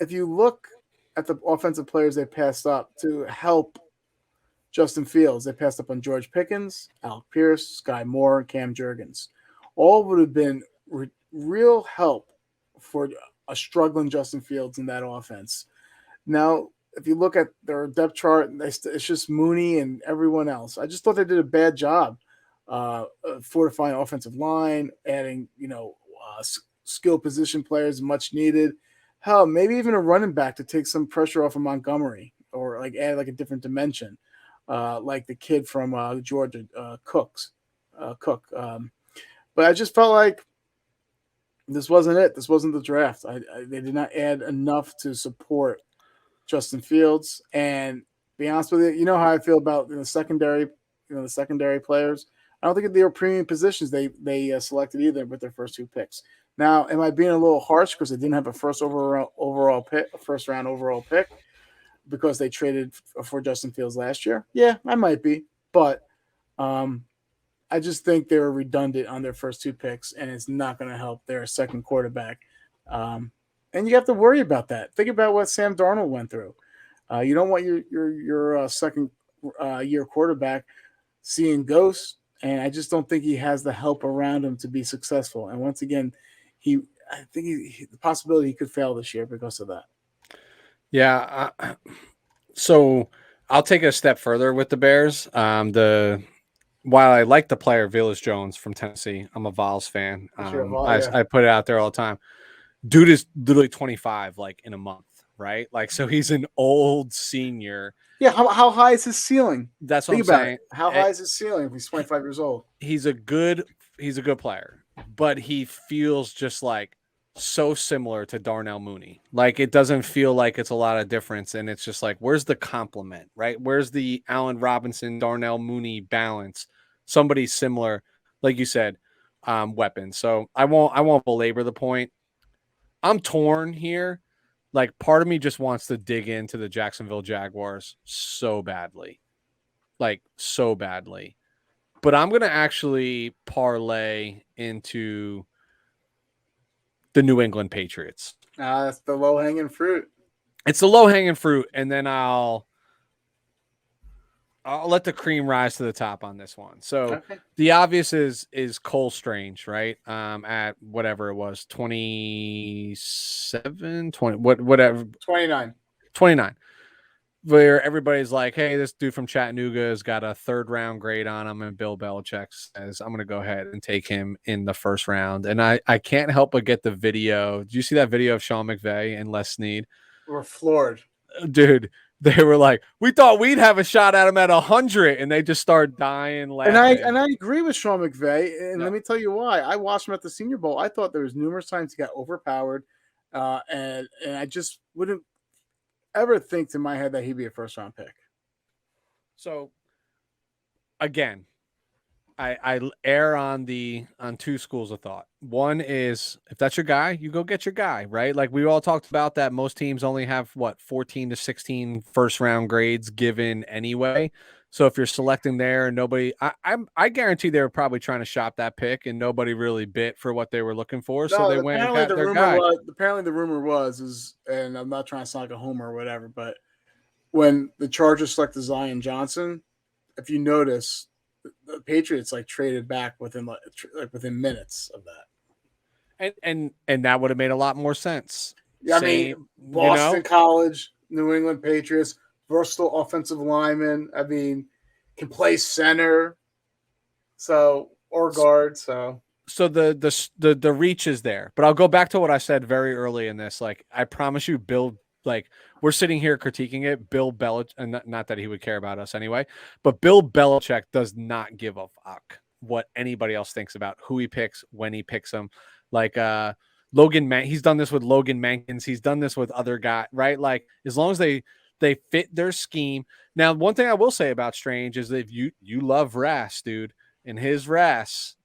if you look at the offensive players they passed up to help Justin Fields, they passed up on George Pickens, Alec Pierce, Sky Moore, and Cam Jurgens. All would have been real help for a struggling Justin Fields in that offense. Now, if you look at their depth chart, it's just Mooney and everyone else. I just thought they did a bad job fortifying offensive line, adding, skill position players much needed. Hell, maybe even a running back to take some pressure off of Montgomery or like add like a different dimension, like the kid from Georgia, Cook. But I just felt like this wasn't it. This wasn't the draft. They did not add enough to support Justin Fields. And be honest with you, you know how I feel about the secondary players. I don't think they were premium positions they selected either with their first 2 picks. Now, am I being a little harsh because they didn't have a first round overall pick because they traded for Justin Fields last year? Yeah, I might be, but I just think they were redundant on their first 2 picks, and it's not going to help their second quarterback. And you have to worry about that. Think about what Sam Darnold went through. You don't want your second year quarterback seeing ghosts, and I just don't think he has the help around him to be successful. And once again, the possibility he could fail this year because of that. Yeah. So I'll take it a step further with the Bears. While I like the player Velus Jones from Tennessee, I'm a Vols fan. I put it out there all the time. Dude is literally 25, like in a month, right? Like, so he's an old senior. Yeah. How high is his ceiling? That's what I'm saying. How high is his ceiling if he's 25 years old? He's a good player, but he feels just like so similar to Darnell Mooney. Like, it doesn't feel like it's a lot of difference. And it's just like, where's the compliment, right? Where's the Allen Robinson, Darnell Mooney balance? Somebody similar, like you said, weapons. So I won't belabor the point. I'm torn here. Like, part of me just wants to dig into the Jacksonville Jaguars so badly. Like, so badly. But I'm going to actually parlay into the New England Patriots. That's the low-hanging fruit. It's the low-hanging fruit, and then I'll let the cream rise to the top on this one. So The obvious is Cole Strange, right? At whatever it was, 27, 20, whatever. 29. Where everybody's like, hey, this dude from Chattanooga has got a 3rd round grade on him, and Bill Belichick says, I'm going to go ahead and take him in the 1st round. And I can't help but get the video. Did you see that video of Sean McVay and Les Snead? We're floored. Dude, they were like, we thought we'd have a shot at him at 100, and they just start dying laughing. And I agree with Sean McVay, and let me tell you why. I watched him at the Senior Bowl. I thought there was numerous times he got overpowered, and I just wouldn't ever think to my head that he'd be a 1st round pick. So again, I err on 2 schools of thought. One is, if that's your guy, you go get your guy, right? Like we all talked about that most teams only have 14 to 16 1st round grades given anyway. So if you're selecting there and nobody, I guarantee they were probably trying to shop that pick and nobody really bit for what they were looking for. So they went and got their guy. Apparently the rumor was, and I'm not trying to sound like a homer or whatever, but when the Chargers selected Zion Johnson, if you notice, the Patriots traded back within minutes of that. And that would have made a lot more sense. Yeah, I mean, Boston College, New England Patriots, versatile offensive lineman. I mean, can play center, or guard. So the reach is there. But I'll go back to what I said very early in this. Like, I promise you, Bill, like, we're sitting here critiquing it. Bill Belichick, and not that he would care about us anyway, but Bill Belichick does not give a fuck what anybody else thinks about who he picks, when he picks them. Like, he's done this with Logan Mankins. He's done this with other guys, right? Like, as long as they fit their scheme. Now, one thing I will say about Strange is that if you love Rass, dude, and his Rass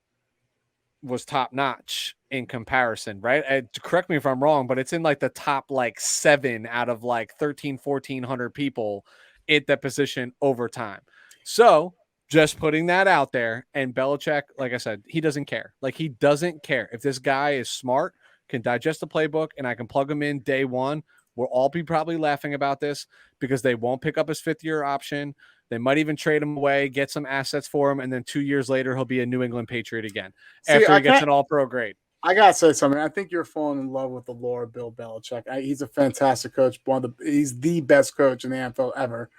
was top notch in comparison, right? Correct me if I'm wrong, but it's in like the top like 7 out of like 1,400 people at that position over time. So just putting that out there. And Belichick, like I said, he doesn't care. Like, he doesn't care if this guy is smart, can digest the playbook, and I can plug him in day one. We'll all be probably laughing about this because they won't pick up his 5th-year option. They might even trade him away, get some assets for him, and then 2 years later, he'll be a New England Patriot again after he gets an all-pro grade. I got to say something. I think you're falling in love with the lore of Bill Belichick. He's a fantastic coach. He's the best coach in the NFL ever.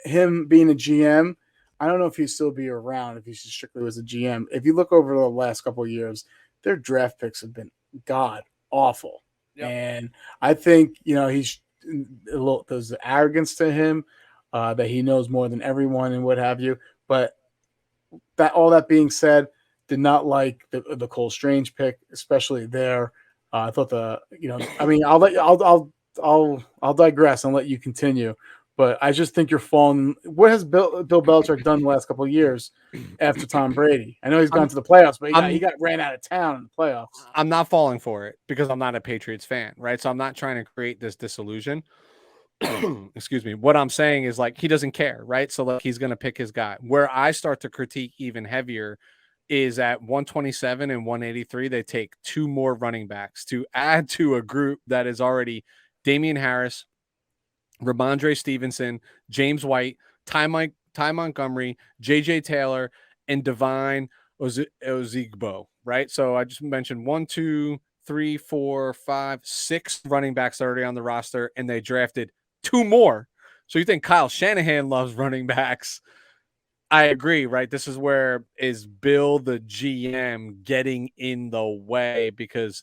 Him being a GM, I don't know if he'd still be around if he strictly was a GM. If you look over the last couple of years, their draft picks have been god awful. Yep. And I think, he's there's arrogance to him that he knows more than everyone and what have you. But all that being said, did not like the Cole Strange pick, especially there. I thought I'll digress and let you continue. But I just think you're falling. What has Bill Belichick done the last couple of years after Tom Brady? I know he's gone to the playoffs, but he got ran out of town in the playoffs. I'm not falling for it because I'm not a Patriots fan, right? So I'm not trying to create this disillusion. Excuse me. What I'm saying is, like, he doesn't care, right? So, like, he's going to pick his guy. Where I start to critique even heavier is at 127 and 183. They take 2 more running backs to add to a group that is already Damian Harris, Ramondre Stevenson, James White, Ty Montgomery, JJ Taylor, and Divine Ozigbo, right? So I just mentioned 1, 2, 3, 4, 5, 6 running backs already on the roster, and they drafted 2 more. So you think Kyle Shanahan loves running backs? I agree, right? This is where is Bill the GM getting in the way, because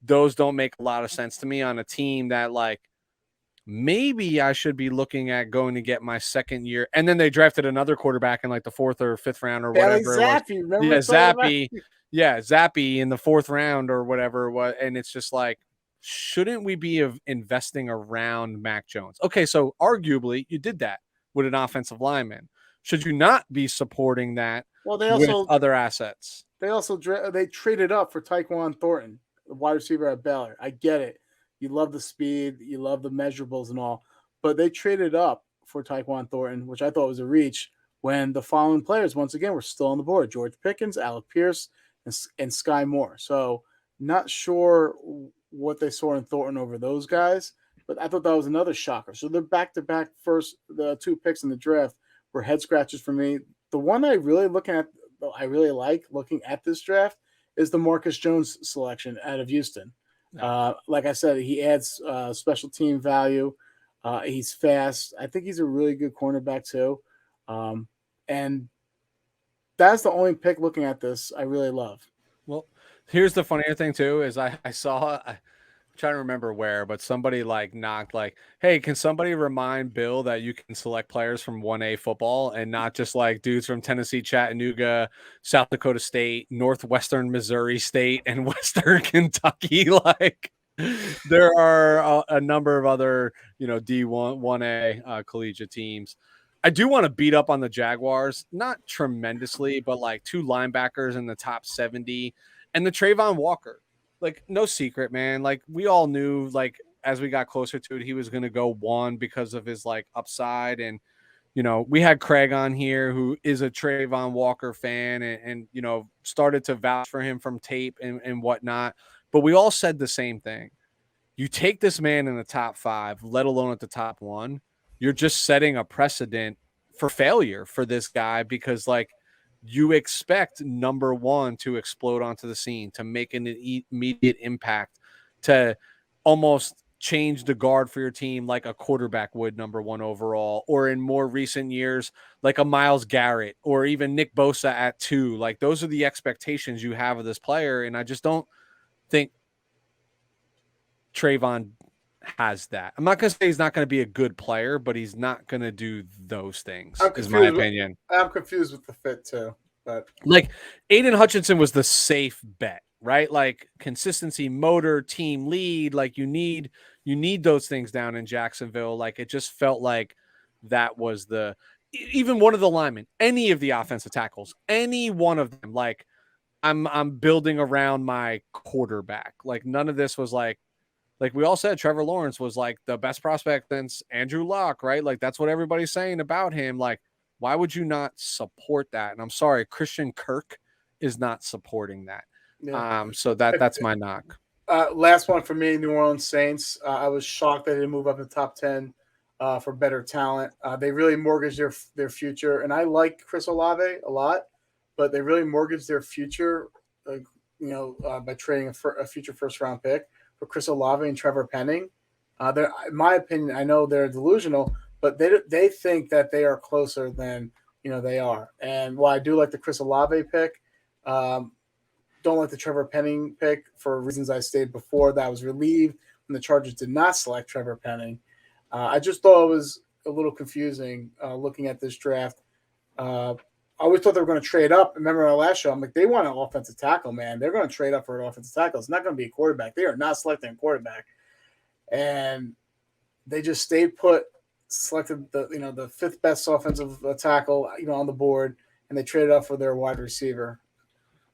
those don't make a lot of sense to me on a team that, like, maybe I should be looking at going to get my 2nd year. And then they drafted another quarterback in like the 4th or 5th round or whatever. Zappy, remember? Zappy. Yeah, Zappy in the 4th round or whatever it was. And it's just like, shouldn't we be investing around Mac Jones? Okay, so arguably you did that with an offensive lineman. Should you not be supporting that with other assets? They traded up for Tyquan Thornton, the wide receiver at Baylor. I get it. You love the speed, you love the measurables and all, but they traded up for Tyquan Thornton, which I thought was a reach, when the following players, once again, were still on the board: George Pickens, Alec Pierce, and Sky Moore. So not sure what they saw in Thornton over those guys, but I thought that was another shocker. So they're back-to-back the 2 picks in the draft were head scratches for me. The one I really like looking at this draft is the Marcus Jones selection out of Houston. Like I said, he adds special team value. He's fast. I think he's a really good cornerback too. And that's the only pick looking at this I really love. Well, here's the funnier thing too, is I'm trying to remember where, but somebody knocked hey, can somebody remind Bill that you can select players from 1A football and not just like dudes from Tennessee, Chattanooga, South Dakota State, Northwestern Missouri State, and Western Kentucky? Like, there are a number of other, D1, 1A collegiate teams. I do want to beat up on the Jaguars, not tremendously, but like 2 linebackers in the top 70 and the Trayvon Walker. Like, no secret, man. Like, we all knew, like, as we got closer to it, he was going to go 1 because of his, like, upside. And, we had Craig on here, who is a Trayvon Walker fan and started to vouch for him from tape and whatnot. But we all said the same thing. You take this man in the top 5, let alone at the top 1, you're just setting a precedent for failure for this guy, because, like, you expect number 1 to explode onto the scene, to make an immediate impact, to almost change the guard for your team like a quarterback would number 1 overall, or in more recent years, like a Myles Garrett or even Nick Bosa at 2. Like those are the expectations you have of this player. And I just don't think Trayvon has that. I'm not going to say he's not going to be a good player, but he's not going to do those things, is my opinion. I'm confused with the fit too. But like Aiden Hutchinson was the safe bet, right? Like consistency, motor, team lead. Like you need those things down in Jacksonville. Like it just felt like that was even one of the linemen, any of the offensive tackles, any one of them. Like I'm building around my quarterback. Like none of this was like we all said, Trevor Lawrence was like the best prospect since Andrew Luck, right? Like that's what everybody's saying about him. Like, why would you not support that? And I'm sorry, Christian Kirk is not supporting that. yeah. So that's my knock. Last one for me, New Orleans Saints. I was shocked they didn't move up in the top 10 for better talent. They really mortgaged their future, and I like Chris Olave a lot, but they really mortgaged their future, by trading a future first-round pick for Chris Olave and Trevor Penning. In my opinion, I know they're delusional, but they think that they are closer than they are. And while I do like the Chris Olave pick, don't like the Trevor Penning pick for reasons I stated before. That I was relieved when the Chargers did not select Trevor Penning. I just thought it was a little confusing looking at this draft. I always thought they were going to trade up. Remember our last show, I'm like, they want an offensive tackle, man. They're going to trade up for an offensive tackle. It's not going to be a quarterback. They are not selecting a quarterback. And they just stayed put, selected the fifth best offensive tackle on the board, and they traded up for their wide receiver.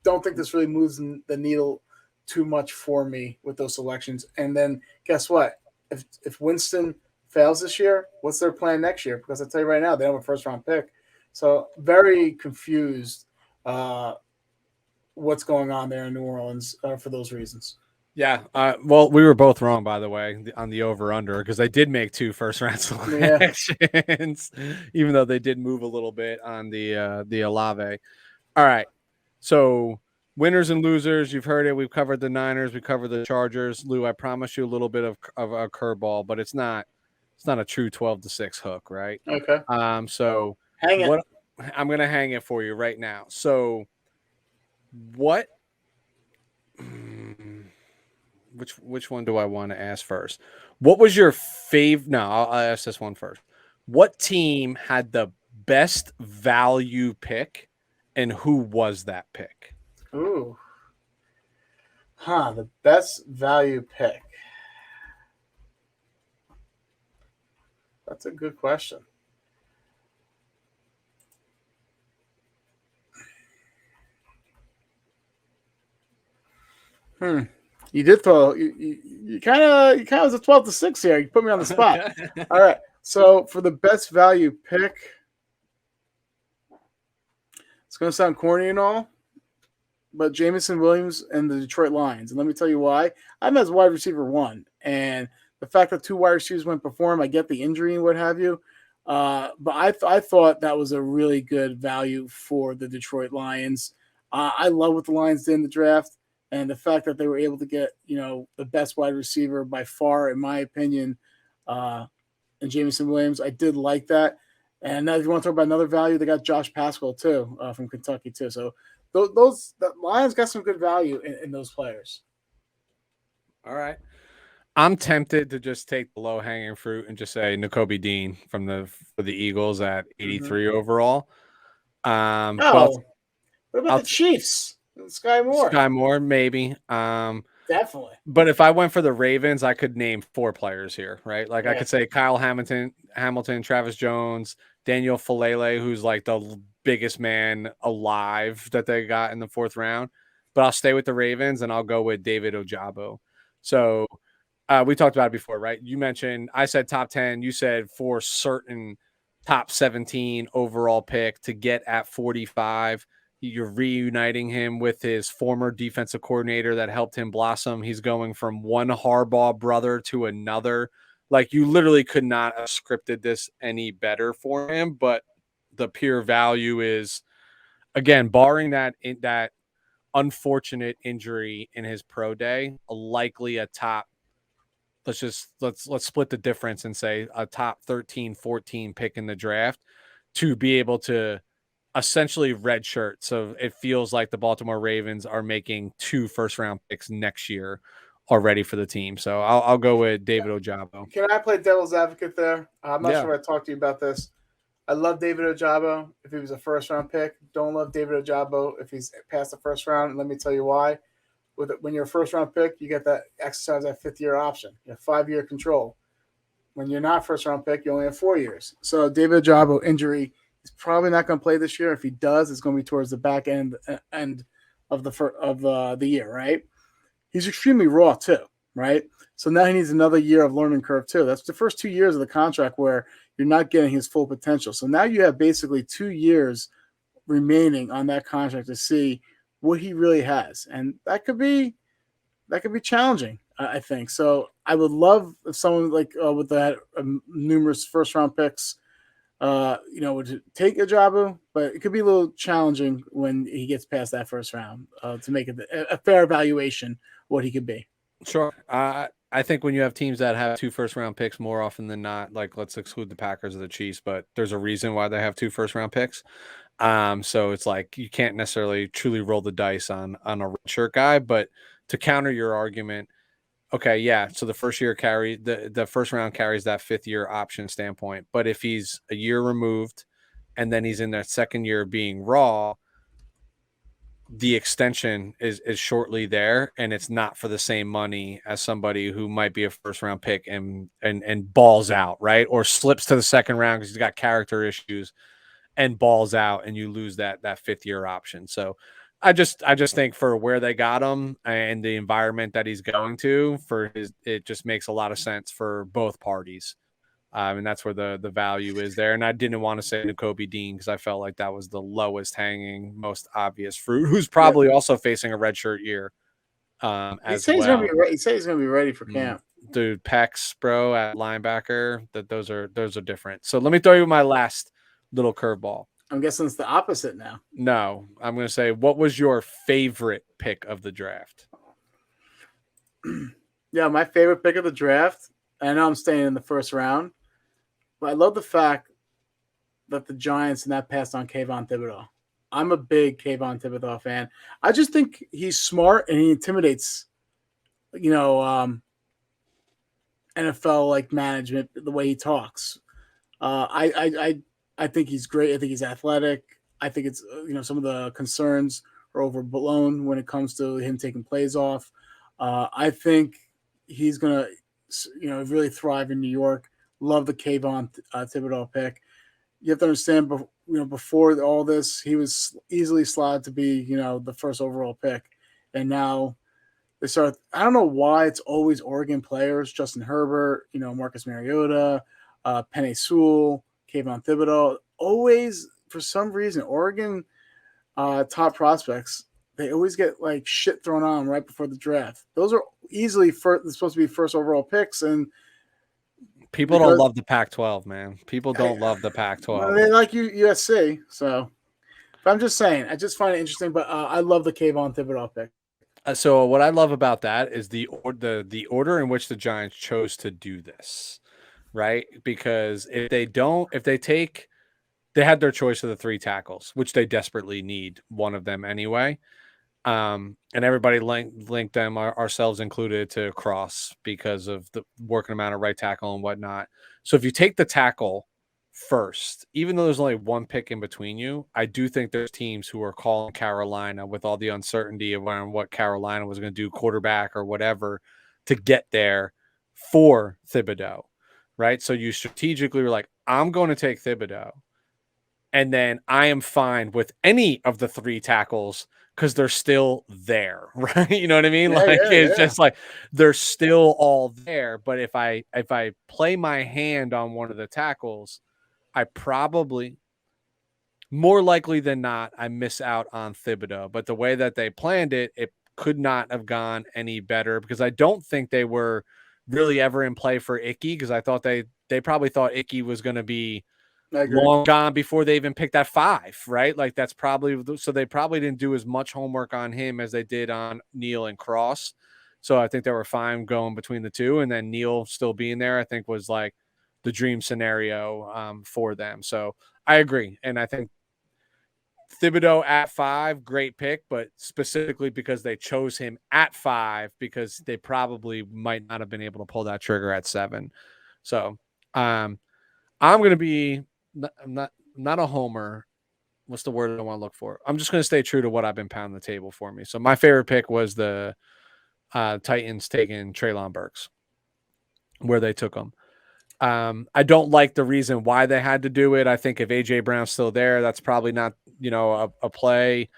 Don't think this really moves the needle too much for me with those selections. And then guess what? If Winston fails this year, what's their plan next year? Because I tell you right now, they don't have a first-round pick. So very confused what's going on there in New Orleans for those reasons. Yeah. Well, we were both wrong, by the way, on the over-under, because they did make 2 first-round selections, even though they did move a little bit on the Olave. All right. So winners and losers, you've heard it. We've covered the Niners. We covered the Chargers. Lou, I promise you a little bit of a curveball, but it's not a true 12-6 hook, right? Okay. So hang it. I'm going to hang it for you right now. So what which one do I want to ask first? What was your favorite? No, I'll ask this one first. What team had the best value pick, and who was that pick? Ooh. The best value pick. That's a good question. You did throw. You kind of was a 12-6 here. You put me on the spot. All right. So for the best value pick, it's going to sound corny and all, but Jamison Williams and the Detroit Lions. And let me tell you why. I'm as wide receiver 1, and the fact that 2 wide receivers went before him, I get the injury and what have you. But I thought that was a really good value for the Detroit Lions. I love what the Lions did in the draft. And the fact that they were able to get, the best wide receiver by far, in my opinion, and Jamison Williams, I did like that. And now if you want to talk about another value, they got Josh Pascal too from Kentucky too. So the Lions got some good value in those players. All right. I'm tempted to just take the low hanging fruit and just say Nakobe Dean for the Eagles at 83 overall. But what about the Chiefs? Sky Moore, maybe. Definitely. But if I went for the Ravens, I could name 4 players here, right? Like I could say Kyle Hamilton, Travis Jones, Daniel Falele, who's like the biggest man alive that they got in the 4th round. But I'll stay with the Ravens and I'll go with David Ojabo. So we talked about it before, right? You mentioned, I said top 10. You said for certain top 17 overall pick to get at 45. You're reuniting him with his former defensive coordinator that helped him blossom. He's going from one Harbaugh brother to another. Like you literally could not have scripted this any better for him, but the pure value is, again, barring that unfortunate injury in his pro day, likely a top let's split the difference and say a top 13, 14 pick in the draft to be able to essentially redshirt. So it feels like the Baltimore Ravens are making 2 first-round picks next year already for the team. So I'll go with David Ojabo. Can I play devil's advocate there? I'm not Yeah. sure if I talked to you about this. I love David Ojabo if he was a first-round pick. Don't love David Ojabo if he's past the first round. And let me tell you why. When you're a first-round pick, you get that exercise that fifth-year option. You have 5-year control. When you're not first-round pick, you only have 4 years. So David Ojabo injury, he's probably not going to play this year. If he does, it's going to be towards the back end of the year, right? He's extremely raw too, right? So now he needs another year of learning curve too. That's the first 2 years of the contract where you're not getting his full potential. So now you have basically 2 years remaining on that contract to see what he really has, and that could be challenging. I think so. I would love if someone like with that numerous first round picks, would take Ojabo, but it could be a little challenging when he gets past that first round to make a fair evaluation of what he could be. Sure. I think when you have teams that have 2 first-round picks more often than not, like let's exclude the Packers or the Chiefs, but there's a reason why they have 2 first-round picks. So it's like you can't necessarily truly roll the dice on a redshirt guy, but to counter your argument, okay, yeah. So the first round carries that 5th-year option standpoint, but if he's a year removed and then he's in that second year being raw, the extension is shortly there, and it's not for the same money as somebody who might be a first round pick and balls out, right? Or slips to the second round because he's got character issues and balls out, and you lose that 5th-year option. So I just think for where they got him and the environment that he's going to, it just makes a lot of sense for both parties. And that's where the value is there. And I didn't want to say Nakobe Dean because I felt like that was the lowest hanging, most obvious fruit, who's probably also facing a redshirt year as well. He said he's going to be ready for camp. Dude, Pex, bro, at linebacker, those are different. So let me throw you my last little curveball. I'm guessing it's the opposite now. No, I'm going to say, what was your favorite pick of the draft? Yeah, my favorite pick of the draft. I know I'm staying in the first round, but I love the fact that the Giants and that passed on Kayvon Thibodeau. I'm a big Kayvon Thibodeau fan. I just think he's smart and he intimidates, NFL like management the way he talks. I think he's great. I think he's athletic. I think it's some of the concerns are overblown when it comes to him taking plays off. I think he's gonna really thrive in New York. Love the Kayvon Thibodeau pick. You have to understand, before all this, he was easily slotted to be, the first overall pick. And now they start, I don't know why it's always Oregon players, Justin Herbert, Marcus Mariota, Penny Sewell, Kayvon Thibodeau. Always, for some reason, Oregon top prospects, they always get like shit thrown on right before the draft. Those are easily supposed to be first overall picks, and people don't love the Pac-12, man. People don't love the Pac-12. They like USC. So, but I'm just saying, I just find it interesting. But I love the Kayvon Thibodeau pick. So what I love about that is the order in which the Giants chose to do this, right? Because they had their choice of the 3 tackles, which they desperately need one of them anyway. And everybody linked them, ourselves included, to Cross because of the working amount of right tackle and whatnot. So if you take the tackle first, even though there's only 1 pick in between you, I do think there's teams who are calling Carolina with all the uncertainty around what Carolina was going to do, quarterback or whatever, to get there for Thibodeau, right? So you strategically were like, I'm going to take Thibodeau, and then I am fine with any of the 3 tackles because they're still there, right? You know what I mean? It's just like they're still all there. But if I play my hand on one of the tackles, I probably, more likely than not, I miss out on Thibodeau. But the way that they planned it, it could not have gone any better, because I don't think they were really ever in play for Icky, because I thought they probably thought Icky was going to be long gone before they even picked that 5, right? Like that's probably, so they probably didn't do as much homework on him as they did on Neal and Cross. So I think they were fine going between the two. And then Neal still being there, I think was like the dream scenario for them. So I agree. And I think Thibodeau at 5, great pick, but specifically because they chose him at 5 because they probably might not have been able to pull that trigger at 7. So I'm going to be not a homer. What's the word I want to look for? I'm just going to stay true to what I've been pounding the table for me. So my favorite pick was the Titans taking Treylon Burks, where they took him. I don't like the reason why they had to do it. I think if AJ Brown's still there, that's probably not, a play.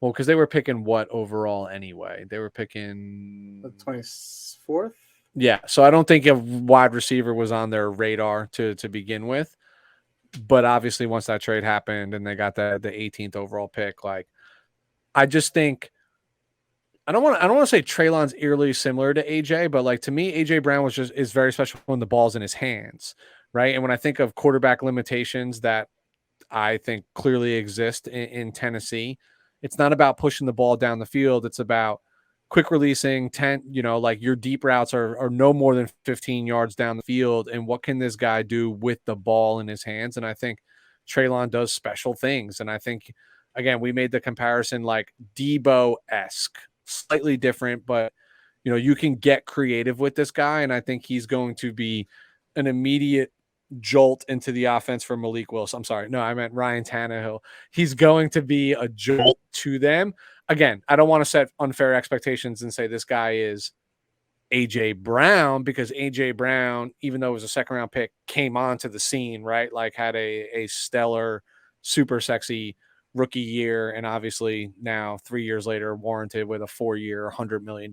Well, because they were picking what overall anyway? They were picking The 24th. Yeah, so I don't think a wide receiver was on their radar to begin with. But obviously, once that trade happened and they got the 18th overall pick, like I just think I don't want to say Treylon's eerily similar to AJ, but like to me, AJ Brown is very special when the ball's in his hands, right? And when I think of quarterback limitations that I think clearly exist in Tennessee, it's not about pushing the ball down the field. It's about quick releasing 10, like your deep routes are no more than 15 yards down the field. And what can this guy do with the ball in his hands? And I think Treylon does special things. And I think, again, we made the comparison like Debo-esque, slightly different, but you can get creative with this guy. And I think he's going to be an immediate jolt into the offense for Malik Willis. I'm sorry. No, I meant Ryan Tannehill. He's going to be a jolt to them. Again, I don't want to set unfair expectations and say this guy is AJ Brown, because AJ Brown, even though it was a second round pick, came onto the scene, right? Like had a stellar, super sexy rookie year. And obviously now 3 years later, warranted with a 4-year, $100 million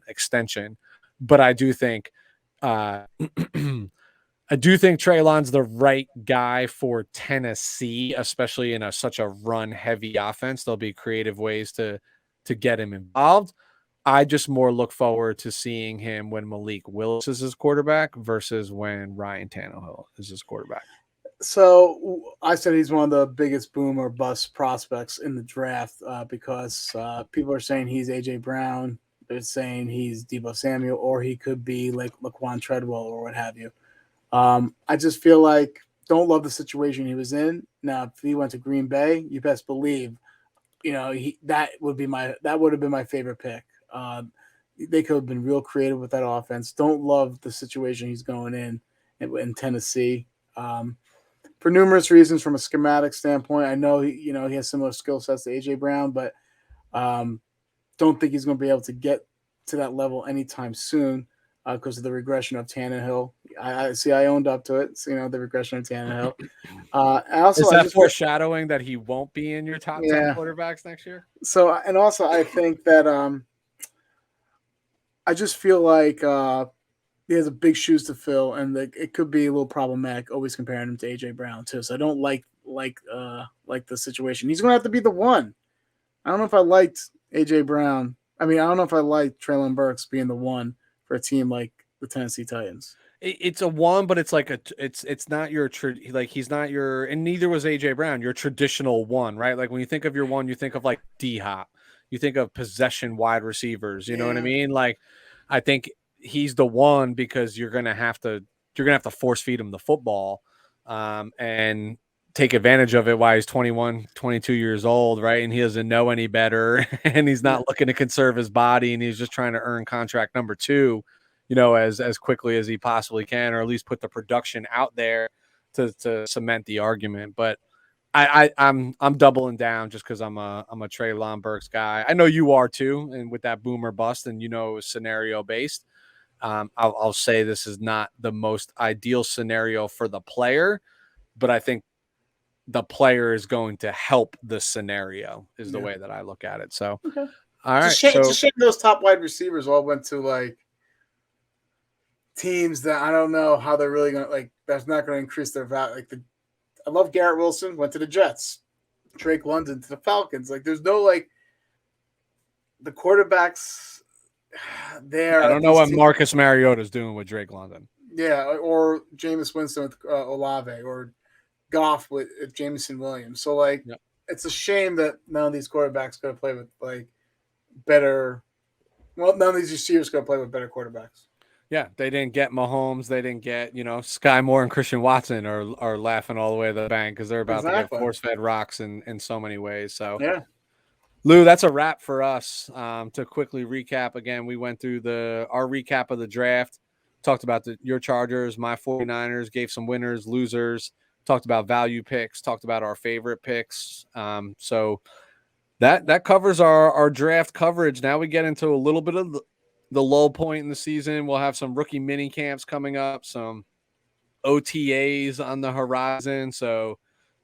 extension. But I do think, Treylon's the right guy for Tennessee, especially in such a run-heavy offense. There'll be creative ways to get him involved. I just more look forward to seeing him when Malik Willis is his quarterback versus when Ryan Tannehill is his quarterback. So I said he's one of the biggest boom or bust prospects in the draft because people are saying he's AJ Brown. They're saying he's Deebo Samuel, or he could be like Laquan Treadwell or what have you. I just feel like don't love the situation he was in. Now, if he went to Green Bay, you best believe, that would have been my favorite pick. They could have been real creative with that offense. Don't love the situation he's going in Tennessee. For numerous reasons, from a schematic standpoint, I know he has similar skill sets to AJ Brown, but don't think he's going to be able to get to that level anytime soon. Because of the regression of Tannehill. I owned up to it. So, the regression of Tannehill. Is that foreshadowing that he won't be in your top 10 quarterbacks next year? So, and also I think that I just feel like he has a big shoes to fill, and it could be a little problematic always comparing him to AJ Brown too. So I don't like the situation. He's going to have to be the one. I don't know if I liked AJ Brown. I don't know if I liked Treylon Burks being the one for a team like the Tennessee Titans. It's a one, but it's like it's not your he's not your, and neither was AJ Brown, your traditional one, right? Like when you think of your one, you think of like D-Hop, you think of possession wide receivers, you know what I mean? Like I think he's the one because you're gonna have to force feed him the football and take advantage of it while he's 21, 22 years old, right? And he doesn't know any better, and he's not looking to conserve his body, and he's just trying to earn contract number 2, as quickly as he possibly can, or at least put the production out there to cement the argument. But I'm doubling down just because I'm a Treylon Burks guy. I know you are too, and with that boomer bust, and scenario based. I'll say this is not the most ideal scenario for the player, but I think the player is going to help the scenario is the way that I look at it. So, okay. All right. It's a shame those top wide receivers all went to like teams that I don't know how they're really going to that's not going to increase their value. I love Garrett Wilson, went to the Jets, Drake London to the Falcons. There's no the quarterbacks there. I don't know what Marcus Mariota's doing with Drake London. Yeah. Or Jameis Winston with Olave, or Goff with Jamison Williams. So it's a shame that none of these quarterbacks could play with better Well, none of these receivers going to play with better quarterbacks. Yeah, they didn't get Mahomes. They didn't get, Sky Moore and Christian Watson are laughing all the way to the bank because they're about to get force-fed rocks in so many ways. So, yeah. Lou, that's a wrap for us. To quickly recap, again, we went through our recap of the draft, talked about your Chargers, my 49ers, gave some winners, losers, talked about value picks, talked about our favorite picks. So that covers our draft coverage. Now we get into a little bit of the low point in the season. We'll have some rookie mini camps coming up, some OTAs on the horizon. So,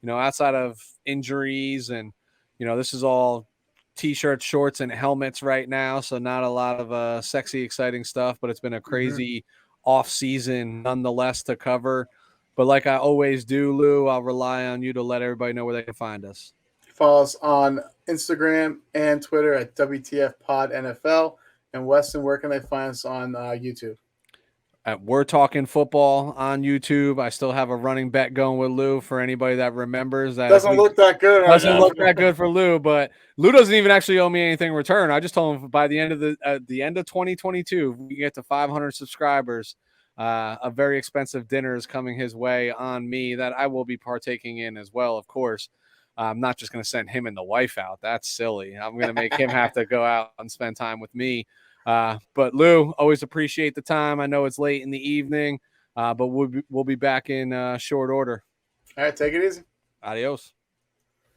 outside of injuries and, this is all T-shirts, shorts, and helmets right now. So not a lot of sexy, exciting stuff, but it's been a crazy off season nonetheless to cover. But like I always do, Lou, I'll rely on you to let everybody know where they can find us. Follow us on Instagram and Twitter at WTF Pod NFL. And Weston, where can they find us on YouTube? We're Talking Football on YouTube. I still have a running bet going with Lou for anybody that remembers that. Doesn't look that good. Doesn't look that good for Lou, but Lou doesn't even actually owe me anything in return. I just told him by the end of the end of 2022, we get to 500 subscribers. A very expensive dinner is coming his way on me that I will be partaking in as well, of course. I'm not just going to send him and the wife out. That's silly. I'm going to make him have to go out and spend time with me. But Lou, always appreciate the time. I know it's late in the evening, but we'll be back in short order. All right, take it easy. Adios.